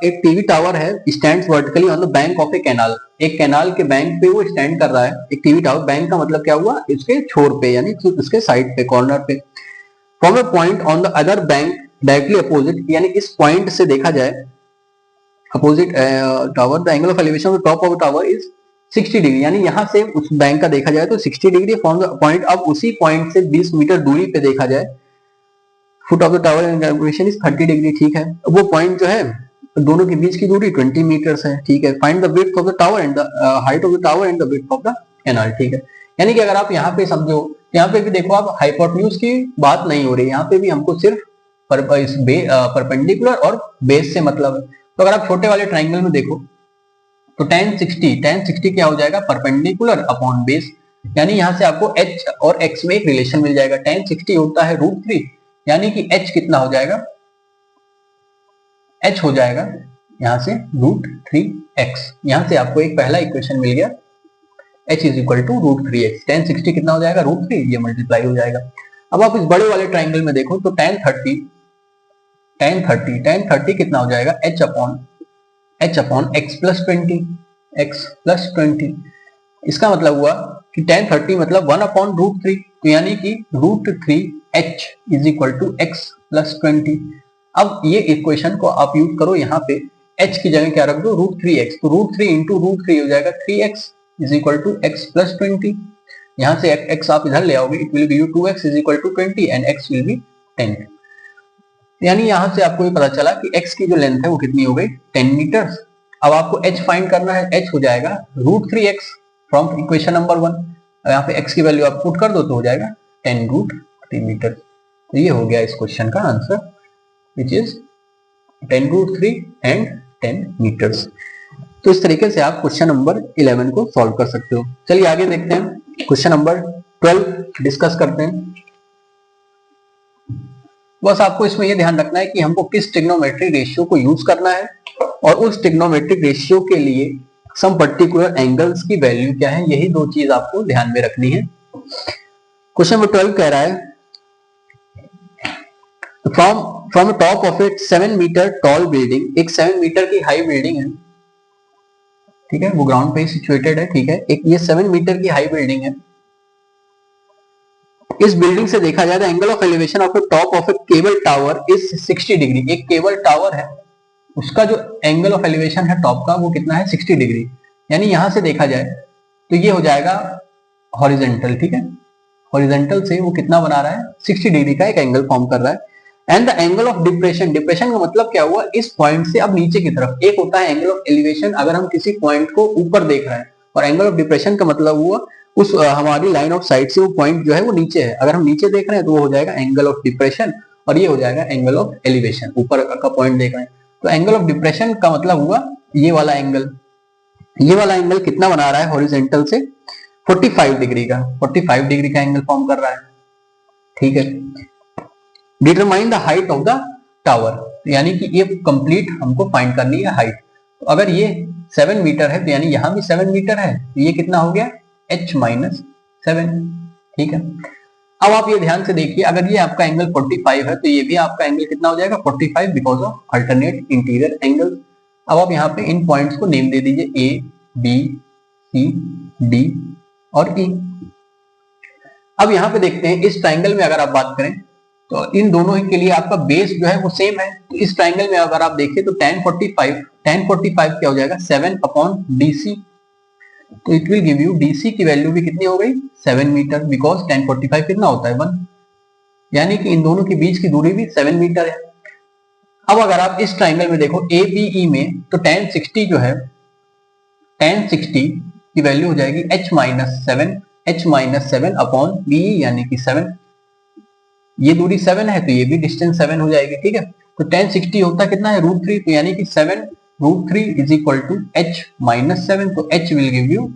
S1: एक टीवी टावर है, stands vertically on the bank of A canal, एक कैनाल के बैंक पे वो स्टैंड कर रहा है। एक टीवी टावर, बैंक का मतलब क्या हुआ, इसके छोर पे यानी इसके साइड पे, कॉर्नर पे। From A point on the other bank directly opposite, यानी इस पॉइंट से देखा जाए opposite tower, the angle of elevation of the top of tower is 60 degree, यानी यहां से उस बैंक का देखा जाए तो 60 डिग्री फ्रॉम द पॉइंट। अब उसी पॉइंट से 20 मीटर दूरी पे देखा जाए, foot of the tower and elevation is 30 degree. ठीक है, वो पॉइंट जो है दोनों के बीच की दूरी 20 मीटर्स है। ठीक है, find the width of the tower and the height of the tower and the width of the canal. ठीक है, यानी कि अगर आप यहाँ पे समझो, यहाँ पे भी देखो, आप हाइपोटेन्यूज की बात नहीं हो रही, यहाँ पे भी हमको सिर्फ परपेंडिकुलर और बेस से मतलब है। तो अगर आप छोटे वाले ट्राइंगल में देखो तो tan 60 क्या हो जाएगा, परपेंडिकुलर अपॉन बेस, यानी यहां से आपको h और x में एक रिलेशन मिल जाएगा। tan 60 होता है √3, यानी कि h कितना हो जाएगा, h हो जाएगा यहां से √3x। यहां से आपको एक पहला इक्वेशन मिल गया, h is equal to √3x। tan 60 कितना हो जाएगा, √3, ये मल्टीप्लाई हो जाएगा। अब आप इस बड़े वाले ट्राइंगल में देखो तो tan 30 कितना हो जाएगा, h अपॉन x प्लस 20। इसका मतलब हुआ कि tan 30 मतलब 1 अपॉन √3, तो यानी कि √3h is equal to x plus 20। अब ये इक्वेशन को आप यूज करो, यहाँ पे h की जगह क्या रख दो, √3x, तो √3 इंटू √3 हो जाएगा 3x is equal to x plus 20। यहाँ से x आप इधर ले आओगे, it will be 2x is equal to 20 and x will be 10। यानी यहां से आपको ये पता चला कि x की जो लेंथ है वो कितनी हो गई, 10 मीटर्स। अब आपको h फाइंड करना है, h हो जाएगा √3x फ्रॉम इक्वेशन नंबर 1। यहाँ पे x की वैल्यू आप पुट कर दो तो हो जाएगा 10√3 मीटर। तो ये हो गया इस क्वेश्चन का answer, which is 10√3 and 10 meters. तो इस तरीके से आप क्वेश्चन नंबर 11 को सॉल्व कर सकते हो। चलिए आगे देखते हैं, क्वेश्चन नंबर 12 डिस्कस करते हैं। बस आपको इसमें यह ध्यान रखना है कि हमको किस ट्रिग्नोमेट्रिक रेशियो को यूज करना है, और उस ट्रिग्नोमेट्रिक रेशियो के लिए सम पर्टिकुलर एंगल्स की वैल्यू क्या है, यही दो चीज आपको ध्यान में रखनी है। क्वेश्चन नंबर 12 कह रहा है, from top of a 7 meter tall building, एक 7 मीटर की हाई बिल्डिंग है, ठीक है, वो ग्राउंड पे सिचुएटेड है। ठीक है, एक ये 7 मीटर की हाई बिल्डिंग है। इस बिल्डिंग से देखा जाए, angle of elevation of top of A cable tower is 60 degree. एक केबल टावर है, उसका जो एंगल ऑफ एलिवेशन है टॉप का वो कितना है, 60 डिग्री। यानी यहां से देखा जाए तो ये हो जाएगा हॉरिजेंटल। ठीक है, हॉरिजेंटल से वो कितना बना रहा है, 60 डिग्री का एक एंगल फॉर्म कर रहा है। And the angle of depression, depression का मतलब क्या हुआ, इस पॉइंट से अब नीचे की तरफ। एक होता है एंगल ऑफ एलिवेशन, अगर हम किसी पॉइंट को ऊपर देख रहे हैं, और एंगल ऑफ डिप्रेशन का मतलब हुआ उस हमारी लाइन ऑफ साइट से वो पॉइंट जो है वो नीचे है। अगर हम नीचे देख रहे हैं तो वो हो जाएगा एंगल ऑफ डिप्रेशन, और ये हो जाएगा एंगल ऑफ एलिवेशन, ऊपर का पॉइंट देख रहे हैं। तो एंगल ऑफ डिप्रेशन का मतलब हुआ ये वाला एंगल। ये वाला एंगल कितना बना रहा है हॉरिजेंटल से, 45 डिग्री का, 45 डिग्री का एंगल फॉर्म कर रहा है। ठीक है। Determine the height of the tower, यानी कि ये कंप्लीट हमको फाइंड करनी है हाइट। तो अगर ये 7 मीटर है तो यानी यहां भी 7 मीटर है, तो ये कितना हो गया h माइनस 7। ठीक है, अब आप ये ध्यान से देखिए, अगर ये आपका एंगल 45 है तो ये भी आपका एंगल कितना हो जाएगा 45 because of alternate interior angle. अब आप यहाँ पे इन पॉइंट्स को नेम दे दीजिए ए, बी, सी, डी और ई। अब यहाँ पे देखते हैं इस ट्राइंगल में अगर आप बात करें तो इन दोनों के लिए आपका बेस जो है वो सेम है। तो इस ट्राइंगल में अगर आप देखिए तो tan 45 क्या हो जाएगा 7 अपॉन DC, तो it will give you DC की वैल्यू भी कितनी हो गई 7 मीटर बिकॉज tan 45 कितना होता है 1, यानी कि इन दोनों के बीच की दूरी भी 7 मीटर है। अब अगर आप इस ट्राइंगल में देखो ABE में तो tan 60 जो है tan 60 की वैल्यू हो जाएगी h माइनस 7 अपॉन BE यानी कि 7, ये दूरी 7 है तो ये भी डिस्टेंस 7 हो जाएगी। ठीक है, तो tan 60 होता कितना है √3, तो यानी कि 7 √3 is equal to h minus 7, तो h will give you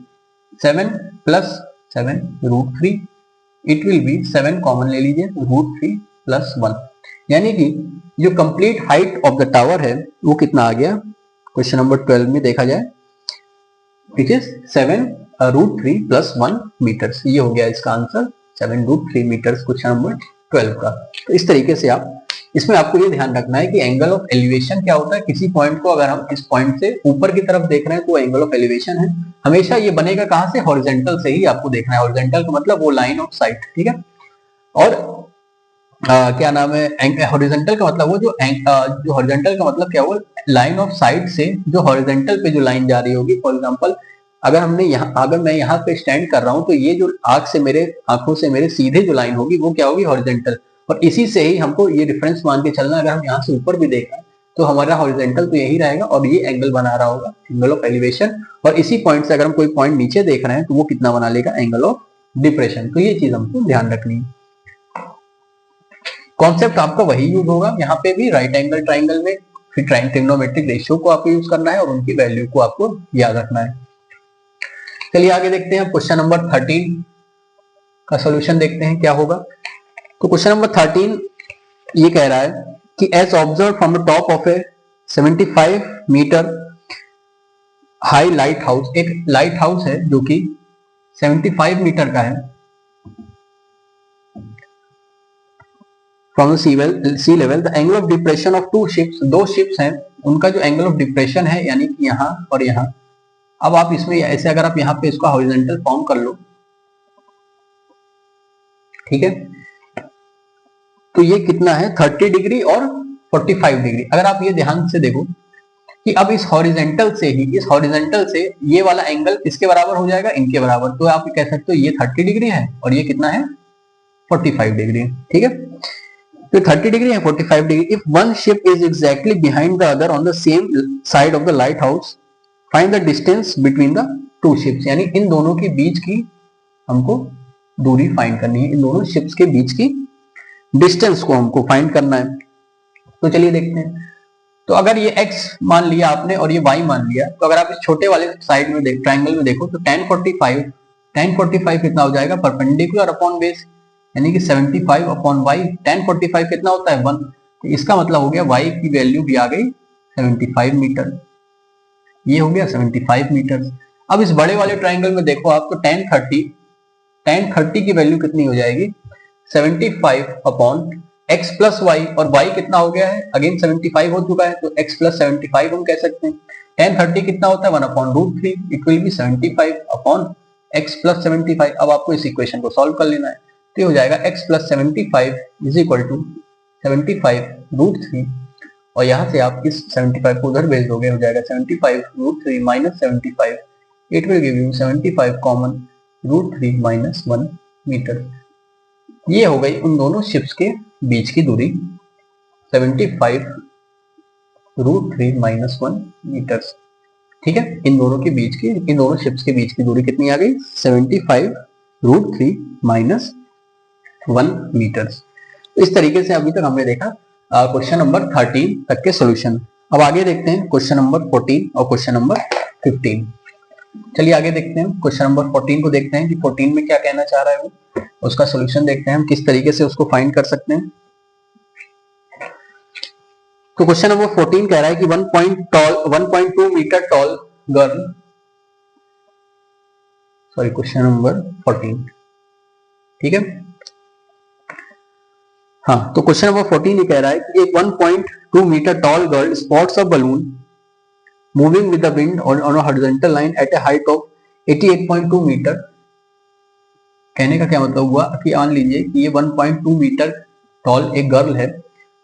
S1: 7 plus 7 √3, it will be 7 common ले लीजिए तो √3 प्लस 1, यानी कि जो complete height of the tower है वो कितना आ गया क्वेश्चन नंबर 12 में देखा जाए, विच इज 7 √3 प्लस 1 मीटर्स। ये हो गया इसका आंसर 7 √3 मीटर्स क्वेश्चन नंबर 12 का। तो इस तरीके से आप इसमें आपको ये ध्यान रखना है कि एंगल ऑफ एलिवेशन क्या होता है। किसी पॉइंट को अगर हम इस पॉइंट से ऊपर की तरफ देख रहे हैं तो वो एंगल ऑफ एलिवेशन है, हमेशा ये बनेगा कहां से हॉरिजॉन्टल से ही आपको देखना है। हॉरिजॉन्टल का मतलब वो लाइन ऑफ साइट, ठीक है। और क्या नाम है हॉरिजॉन्टल का मतलब वो जो हॉरिजॉन्टल का मतलब क्या हुआ लाइन ऑफ साइट से जो हॉरिजॉन्टल पे जो लाइन जा रही होगी। फॉर एग्जांपल अगर मैं यहाँ पे स्टैंड कर रहा हूँ तो ये जो आंखों से मेरे सीधे जो लाइन होगी वो क्या होगी हॉरिजॉन्टल, और इसी से ही हमको ये रेफरेंस मान के चलना। अगर हम यहाँ से ऊपर भी देख रहे हैं तो हमारा हॉरिजॉन्टल तो यही रहेगा और ये एंगल बना रहा होगा एंगल ऑफ एलिवेशन, और इसी पॉइंट से अगर हम कोई पॉइंट नीचे देख रहे हैं तो वो कितना बना लेगा एंगल ऑफ डिप्रेशन। तो ये चीज हमको ध्यान रखनी है। कॉन्सेप्ट आपका वही यूज होगा यहाँ पे भी, राइट एंगल ट्राइंगल में फिर ट्रिग्नोमेट्रिक रेशियो को आपको यूज करना है और उनकी वैल्यू को आपको याद रखना है। चलिए आगे देखते हैं क्वेश्चन नंबर 13 का सॉल्यूशन देखते हैं क्या होगा। तो क्वेश्चन नंबर 13 ये कह रहा है कि as observe from the top of a 75 meter high light house, एक लाइट हाउस है जो कि 75 मीटर का है, from the sea level the angle of depression of two ships, दो शिप्स हैं उनका जो एंगल ऑफ डिप्रेशन है यानी कि यहाँ और यहाँ। अब आप इसमें ऐसे अगर आप यहाँ पे इसका हॉरिजॉन्टल फॉर्म कर लो, ठीक है, तो ये कितना है 30 डिग्री और 45 डिग्री। अगर आप ये ध्यान से देखो कि अब इस हॉरिजॉन्टल से ये वाला एंगल किसके बराबर हो जाएगा इनके बराबर, तो आप कह सकते हो ये 30 डिग्री है और ये कितना है 45 डिग्री, ठीक है। तो 30 डिग्री है 45 degree. If one ship is exactly behind the other on the same side of the light house find the distance between the to ships, यानी इन दोनों के बीच की हमको दूरी फाइंड करनी है, इन दोनों शिप्स के बीच की डिस्टेंस को हमको फाइंड करना है। तो चलिए देखते हैं। तो अगर ये x मान लिया आपने और ये y मान लिया, तो अगर आप इस छोटे वाले साइड में ट्राइंगल में देखो तो tan 45 कितना हो जाएगा परपेंडिकुलर अपॉन बेस, यानी कि 75 अपॉन y। tan 45 कितना होता है 1, तो इसका मतलब हो गया y की वैल्यू भी आ गई 75 मीटर, ये हो गया 75 मीटर। अब इस बड़े वाले ट्राइंगल में देखो आप तो tan 30 की वैल्यू कितनी हो जाएगी 75 अपॉन x प्लस वाई, और y कितना हो गया है अगेन 75 हो चुका है तो x प्लस 75 हम कह सकते हैं। tan 30 कितना होता है 1 upon √3, it will B 75 upon x plus 75। अब आपको इस इक्वेशन को सॉल्व कर लेना है, तो हो जाएगा x plus 75 is equal to 75 √3, और यहाँ से आप इस 75 को उधर भेज दोगे, हो जाएगा 75 √3 minus 75, it will give you 75 common √3 minus 1 meter. ये हो गई उन दोनों शिप्स के बीच की दूरी 75 √3 माइनस 1 मीटर, ठीक है। इन दोनों शिप्स के बीच की दूरी कितनी आ गई 75 √3 माइनस 1 मीटर। इस तरीके से अभी तक हमने देखा क्वेश्चन नंबर 13 तक के सॉल्यूशन। अब आगे देखते हैं क्वेश्चन नंबर 14 और क्वेश्चन नंबर 15। चलिए आगे देखते हैं क्वेश्चन नंबर 14 को देखते हैं कि 14 में क्या कहना चाह रहा है वो। उसका सोल्यूशन देखते हैं हम किस तरीके से उसको फाइंड कर सकते हैं। तो क्वेश्चन नंबर 14 कह रहा है कि 1.2 meter tall girl, sorry question number 14, ठीक है। हाँ, तो क्वेश्चन नंबर 14 ये कह रहा है कि एक 1.2 meter tall girl spots a balloon moving with the wind on a horizontal line at a height of 88.2 meter. कहने का क्या मतलब हुआ कि मान लीजिए कि ये 1.2 मीटर टॉल एक गर्ल है,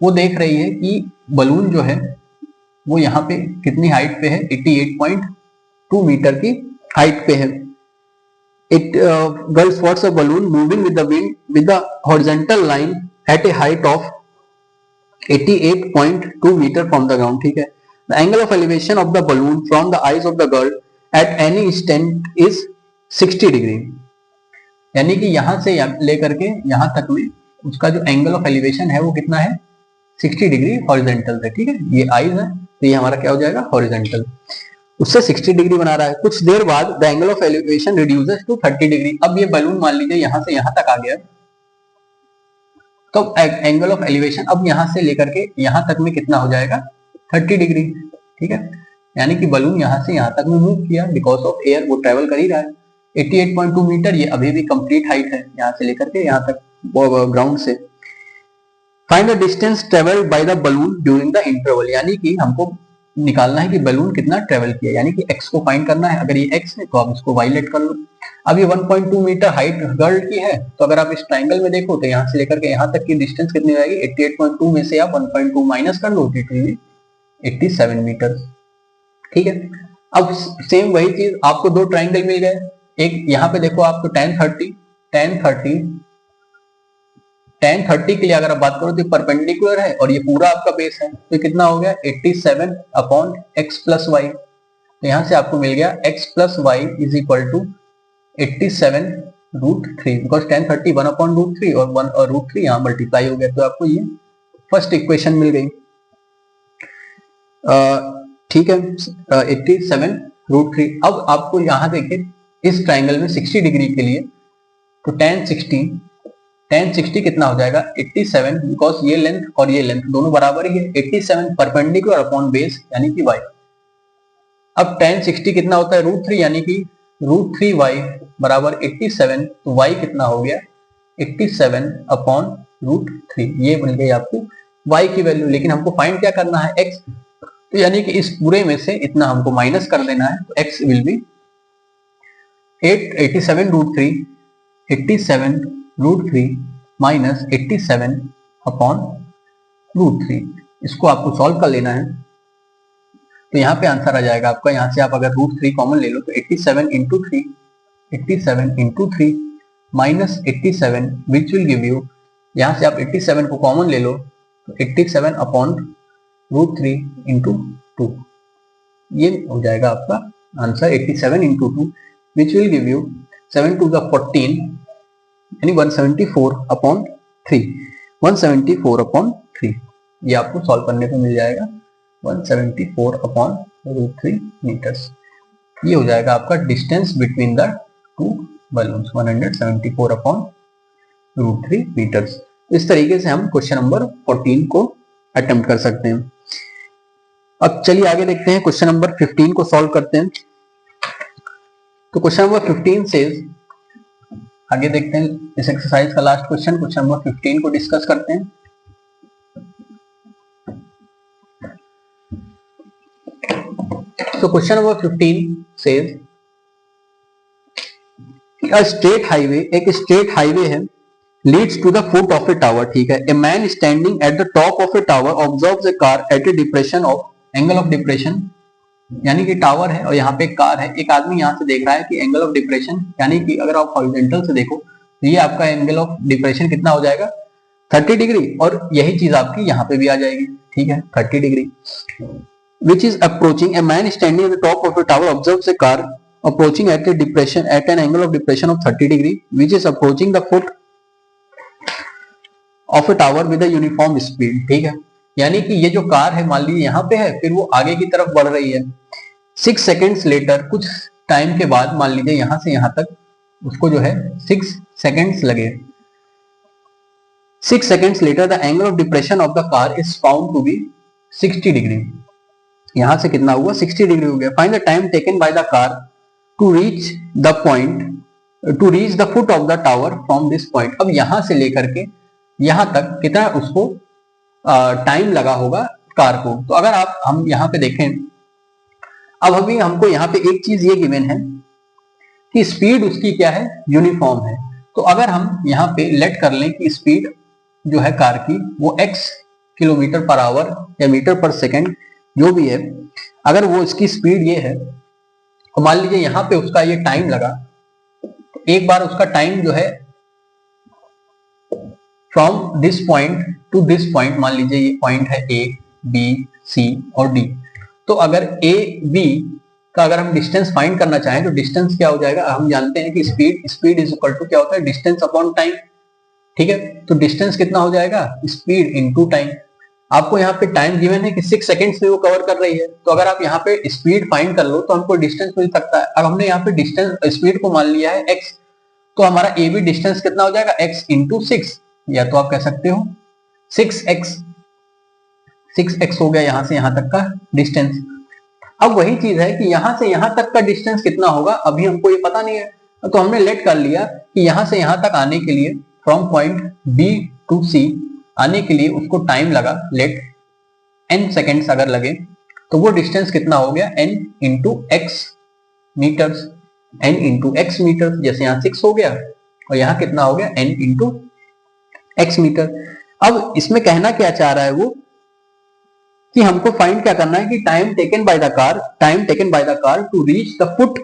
S1: वो देख रही है कि बलून जो है वो यहाँ पे कितनी हाइट पे है, 88.2 मीटर की हाइट पे है। It girl spots a balloon moving with the wind with the horizontal line at a height of 88.2 meter from the ground, ठीक है। The angle of elevation of the balloon from the eyes of the girl at any instant is 60 degree. यानी कि यहां से लेकर के यहां तक में उसका जो एंगल ऑफ एलिवेशन है वो कितना है, 60 डिग्री हॉरिजॉन्टल से, ठीक है। ये आईज है तो ये हमारा क्या हो जाएगा, हॉरिजॉन्टल, उससे 60 डिग्री बना रहा है। कुछ देर बाद the angle of elevation reduces to 30 degree. अब ये बलून मान लीजिए यहां से यहां तक आ गया, तो एंगल ऑफ एलिवेशन अब यहां से लेकर के यहां तक में कितना हो जाएगा, 30 डिग्री, ठीक है। यानी कि बलून यहां से यहां तक में मूव किया, बिकॉज ऑफ एयर वो ट्रेवल कर ही रहा है। 88.2 मीटर ये अभी भी कंप्लीट हाइट है यहां से लेकर के यहां तक ग्राउंड से। Find the distance travelled by the balloon during the interval, यानी कि हमको निकालना है कि बलून कितना ट्रेवल किया, यानी कि x को फाइंड करना है। अगर ये x है तो आप इसको y लेट कर लो। अब ये 1.2 मीटर हाइट गर्ल की है, तो अगर आप इस ट्रायंगल में देखो तो यहाँ से लेकर के यहाँ तक की डिस्टेंस कितनी हो जाएगी, 88.2 में से आप 1.2 माइनस कर लो, 87 मीटर, ठीक है। अब सेम वही चीज, आपको दो ट्रायंगल मिल गए, एक यहाँ पे देखो आपको tan 30 के लिए अगर आप बात करो तो परपेंडिकुलर है और ये पूरा आपका बेस है, तो कितना हो गया 87 अपॉन x प्लस वाई। तो यहां से आपको मिल गया x plus y is equal to 87 root 3, because tan 30 1 अपॉन रूट 3 और 1 और रूट 3 यहाँ मल्टीप्लाई हो गया, तो आपको ये फर्स्ट इक्वेशन मिल गई, ठीक है, 87 रूट 3। अब आपको यहाँ देखिए इस ट्राइंगल में 60 डिग्री के लिए तो tan 60 कितना हो जाएगा 87, बिकॉज ये लेंथ और ये लेंथ दोनों बराबर ही है, 87 परपेंडिकुलर अपॉन बेस यानी कि y। अब tan 60 कितना होता है रूट 3, यानी कि रूट 3y बराबर 87, तो y कितना हो गया 87 अपॉन रूट 3, ये बन गई आपको y की वैल्यू। लेकिन हमको फाइंड क्या करना है x, तो यानी कि इस पूरे में से इतना हमको माइनस कर देना है, तो x will be 87 root 3, 87 root 3 minus 87 upon root 3। इसको आपको सॉल्व कर लेना है, तो यहाँ पे आंसर आ जाएगा आपका। यहाँ से आप अगर रूट 3 कॉमन ले लो तो 87 into 3 minus 87 which will give you, यहाँ से आप 87 को कॉमन ले लो तो 87 अपॉन रूट 3 इंटू 2, ये हो जाएगा आपका answer 87 into 2 which will give you 7 to the 14 यानी 174 अपॉन 3, 174 अपॉन 3, ये आपको सॉल्व करने को मिल जाएगा 174 अपॉन रूट 3 मीटर्स। ये हो जाएगा आपका distance between the two balloons, 174 अपॉन रूट 3 मीटर्स। इस तरीके से हम क्वेश्चन नंबर 14 को अटेम्प्ट कर सकते हैं। अब चलिए आगे देखते हैं, क्वेश्चन नंबर 15 को सॉल्व करते हैं। तो क्वेश्चन नंबर 15 से आगे देखते हैं इस एक्सरसाइज का लास्ट क्वेश्चन, क्वेश्चन नंबर 15 को डिस्कस करते हैं। तो क्वेश्चन नंबर 15 से स्ट्रेट हाईवे, एक स्ट्रेट हाईवे है, leads to the foot of a tower, ठीक है। A man standing at the top of a tower observes a car at a depression of, angle of depression, यानी कि tower है और यहाँ पे एक कार है, एक आदमी यहाँ से देख रहा है कि एंगल ऑफ डिप्रेशन, यानी कि अगर आप हॉरिजॉन्टल से देखो तो ये आपका एंगल ऑफ डिप्रेशन कितना हो जाएगा 30 डिग्री, और यही चीज आपकी यहाँ पे भी आ जाएगी, ठीक है, 30 degree. Which is approaching, a man standing at the top of a tower observes a car approaching at a depression, at an angle of depression of 30 degree, which is approaching the foot of a tower with a uniform speed, ठीक है। यानी कि ये जो car है मान लीजिए यहाँ पे है, फिर वो आगे की तरफ बढ़ रही है, 6 सेकेंड्स लेटर, कुछ टाइम के बाद मान लीजिए यहाँ से यहाँ तक उसको जो है 6 सेकेंड्स लगे। 6 seconds later the angle of depression of the car is found to be 60 degree। यहां से कितना हुआ 60 डिग्री हो गया। Find the time taken by the car to reach the point to reach the foot of the tower from this point. अब यहां से लेकर के यहां तक कितना उसको टाइम लगा होगा कार को। तो अगर हम यहां पे देखें, अब अभी हमको यहाँ पे एक चीज ये गिवन है कि स्पीड उसकी क्या है, यूनिफॉर्म है। तो अगर हम यहाँ पे लेट कर लें कि स्पीड जो है कार की वो x किलोमीटर पर आवर या मीटर पर सेकंड जो भी है, अगर वो इसकी स्पीड ये है, तो मान लीजिए यहाँ पे उसका ये टाइम लगा, तो एक बार उसका टाइम जो है from this point to this point, मान लीजिए ये पॉइंट है A, B, C और D। तो अगर A, B का अगर हम डिस्टेंस फाइंड करना चाहें तो डिस्टेंस क्या हो जाएगा, हम जानते हैं कि स्पीड इज इक्वल टू क्या होता है, डिस्टेंस अपॉन टाइम। ठीक है, तो डिस्टेंस कितना हो जाएगा, स्पीड इनटू टाइम। आपको यहाँ पे टाइम गिवन है कि 6 सेकंड्स में वो कवर कर रही है, तो अगर आप यहाँ पे स्पीड फाइंड कर लो तो हमको डिस्टेंस मिल सकता है। अब हमने यहाँ पे डिस्टेंस स्पीड को मान लिया है x, तो हमारा ए बी डिस्टेंस कितना हो जाएगा x इंटू 6, या तो आप कह सकते हो 6x हो गया यहाँ से यहाँ तक का डिस्टेंस। अब वही चीज है कि यहाँ से यहाँ तक का डिस्टेंस कितना होगा, अभी हमको ये पता नहीं है, तो हमने लेट कर लिया कि यहाँ से यहाँ तक आने के लिए from point B to C आने के लिए उसको टाइम लगा, लेट n सेकेंड्स अगर लगे, तो वो डिस्टेंस कितना हो गया n into x meters, n into x meters. जैसे यहाँ 6 हो गया और यहाँ कितना हो गया n इंटू x मीटर। अब इसमें कहना क्या चाह रहा है वो कि हमको फाइंड क्या करना है कि time taken by the car to reach the foot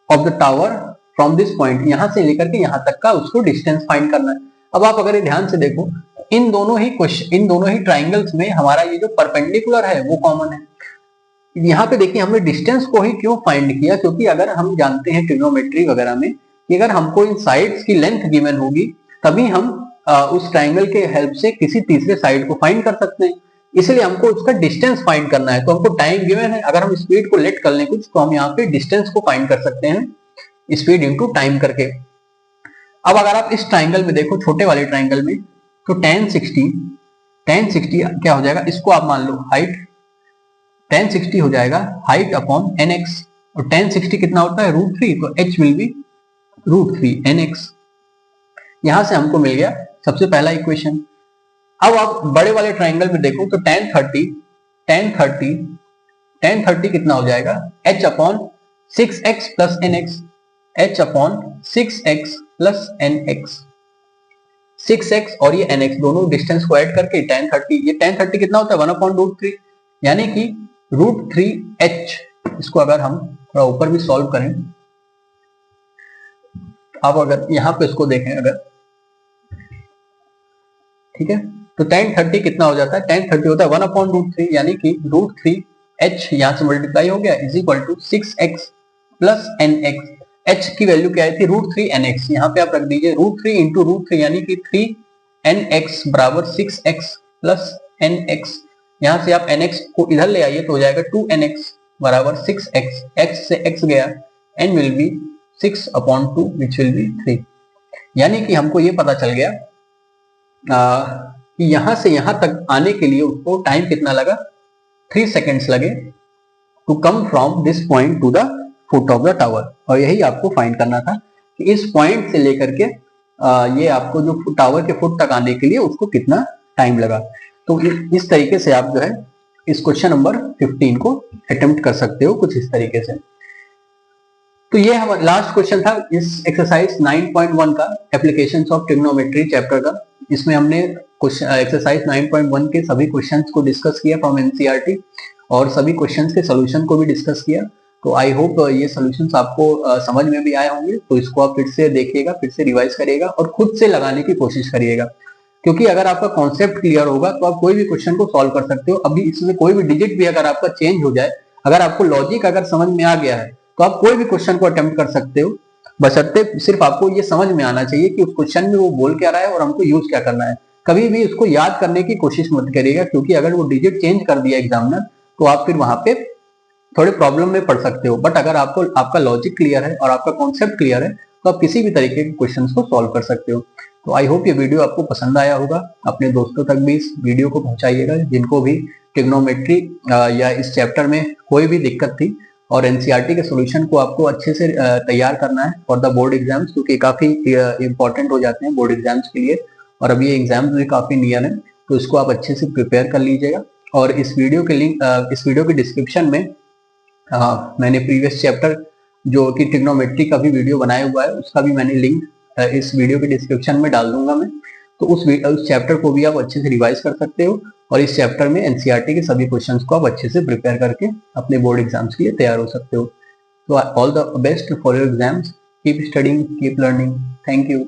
S1: of the tower from this point, यहां से लेकर के यहां तक का उसको डिस्टेंस फाइंड करना है। अब आप अगर ध्यान से देखो, इन दोनों ही ट्राइंगल्स में हमारा ये जो परपेंडिकुलर है वो कॉमन है। यहाँ पे देखिए हमने डिस्टेंस को ही क्यों फाइंड किया, क्योंकि अगर हम जानते हैं ट्रिग्नोमेट्री वगैरह में कि अगर हमको इन साइड्स की लेंथ गिवन होगी तभी हम उस ट्राइंगल के हेल्प से किसी तीसरे साइड को फाइंड कर सकते हैं। इसलिए हमको उसका डिस्टेंस फाइंड करना है, तो हमको टाइम गिवन है, अगर हम स्पीड को लेट कर लें कुछ, तो हम यहाँ पे डिस्टेंस को फाइंड कर सकते हैं स्पीड इंटू टाइम करके। अब अगर आप इस ट्राइंगल में देखो, छोटे वाले ट्राइंगल में, तो tan 60 क्या हो जाएगा, इसको आप मान लो हाइट, tan 60 हो जाएगा हाइट अपॉन nx, और tan 60 कितना होता है √3, तो h विल बी √3 nx। यहां से हमको मिल गया सबसे पहला इक्वेशन। अब आप बड़े वाले ट्राइंगल में देखो तो tan 30 कितना हो जाएगा h upon 6x plus nx, h upon 6x plus nx, 6x और ये nx दोनों डिस्टेंस को ऐड करके tan 30, ये tan 30 कितना होता है 1 अपॉन √3, यानी कि √3h। इसको अगर हम थोड़ा ऊपर भी सॉल्व करें, आप अगर यहां पे इसको देखें अगर, ठीक है, तो tan 30 कितना हो जाता है, tan 30 होता है 1 अपॉन √3, यानी कि √3h यहां से मल्टीप्लाई हो गया is equal to 6x plus nx। h की वैल्यू क्या आई थी √3nx, यहाँ पे आप रख दीजिए √3 इंटू √3 यानी कि 3nx बराबर 6x प्लस nx। यहाँ से आप nx को इधर ले आइए तो हो जाएगा 2nx बराबर 6x, x से x गया, n will be 6 upon 2 which will be 3। यानी कि हमको ये पता चल गया कि यहां से यहां तक आने के लिए उसको टाइम कितना लगा, 3 सेकेंड्स लगे to come from this point to the foot of the tower. और यही आपको फाइंड करना था कि इस पॉइंट से लेकर के ये आपको जो टावर के फुट तक आने के लिए उसको कितना टाइम लगा। तो इस तरीके से आप जो है इस क्वेश्चन नंबर 15 को अटेम्प्ट कर सकते हो कुछ इस तरीके से। तो ये हमारा लास्ट क्वेश्चन था इस एक्सरसाइज 9.1 का, एप्लीकेशंस ऑफ ट्रिग्नोमेट्री चैप्टर का। इसमें हमने एक्सरसाइज 9.1 के सभी क्वेश्चंस को डिस्कस किया फ्रॉम एनसीईआरटी और सभी क्वेश्चंस के सॉल्यूशन को भी डिस्कस किया। तो आई होप ये सॉल्यूशंस आपको समझ में भी आए होंगे। तो इसको आप फिर से देखिएगा, फिर से रिवाइज करिएगा और खुद से लगाने की कोशिश करिएगा, क्योंकि अगर आपका कॉन्सेप्ट क्लियर होगा तो आप कोई भी क्वेश्चन को सॉल्व कर सकते हो। अभी इसमें कोई भी डिजिट भी अगर आपका चेंज हो जाए, अगर आपको लॉजिक अगर समझ में आ गया है तो आप कोई भी क्वेश्चन को अटेम्प्ट कर सकते हो, बशर्ते सिर्फ आपको ये समझ में आना चाहिए कि उस क्वेश्चन में वो बोल क्या रहा है और हमको यूज क्या करना है। कभी भी उसको याद करने की कोशिश मत करिएगा, क्योंकि अगर वो डिजिट चेंज कर दिया एग्जामिनर तो आप फिर वहां पे थोड़े प्रॉब्लम में पड़ सकते हो। बट अगर आपको आपका लॉजिक क्लियर है और आपका कॉन्सेप्ट क्लियर है तो आप किसी भी तरीके के क्वेश्चंस को सॉल्व कर सकते हो। तो आई होप ये वीडियो आपको पसंद आया होगा। अपने दोस्तों तक भी इस वीडियो को पहुंचाइएगा जिनको भी ट्रिग्नोमेट्री या इस चैप्टर में कोई भी दिक्कत थी, और एनसीईआरटी के सॉल्यूशन को आपको अच्छे से तैयार करना है फॉर द बोर्ड एग्जाम्स, क्योंकि काफी इंपॉर्टेंट हो जाते हैं बोर्ड एग्जाम्स के लिए, और अभी ये एग्जाम्स भी काफी नियर है, तो इसको आप अच्छे से प्रिपेयर कर लीजिएगा। और इस वीडियो के लिंक इस वीडियो के डिस्क्रिप्शन में मैंने प्रीवियस चैप्टर जो कि ट्रिग्नोमेट्री का भी वीडियो बनाया हुआ है, उसका भी मैंने लिंक इस वीडियो के डिस्क्रिप्शन में डाल दूंगा मैं। तो उस चैप्टर को भी आप अच्छे से रिवाइज कर सकते हो, और इस चैप्टर में एनसीईआरटी के सभी क्वेश्चंस को आप अच्छे से प्रिपेयर करके अपने बोर्ड एग्जाम्स के लिए तैयार हो सकते हो। तो all the best for your exams, keep studying, keep learning. Thank you.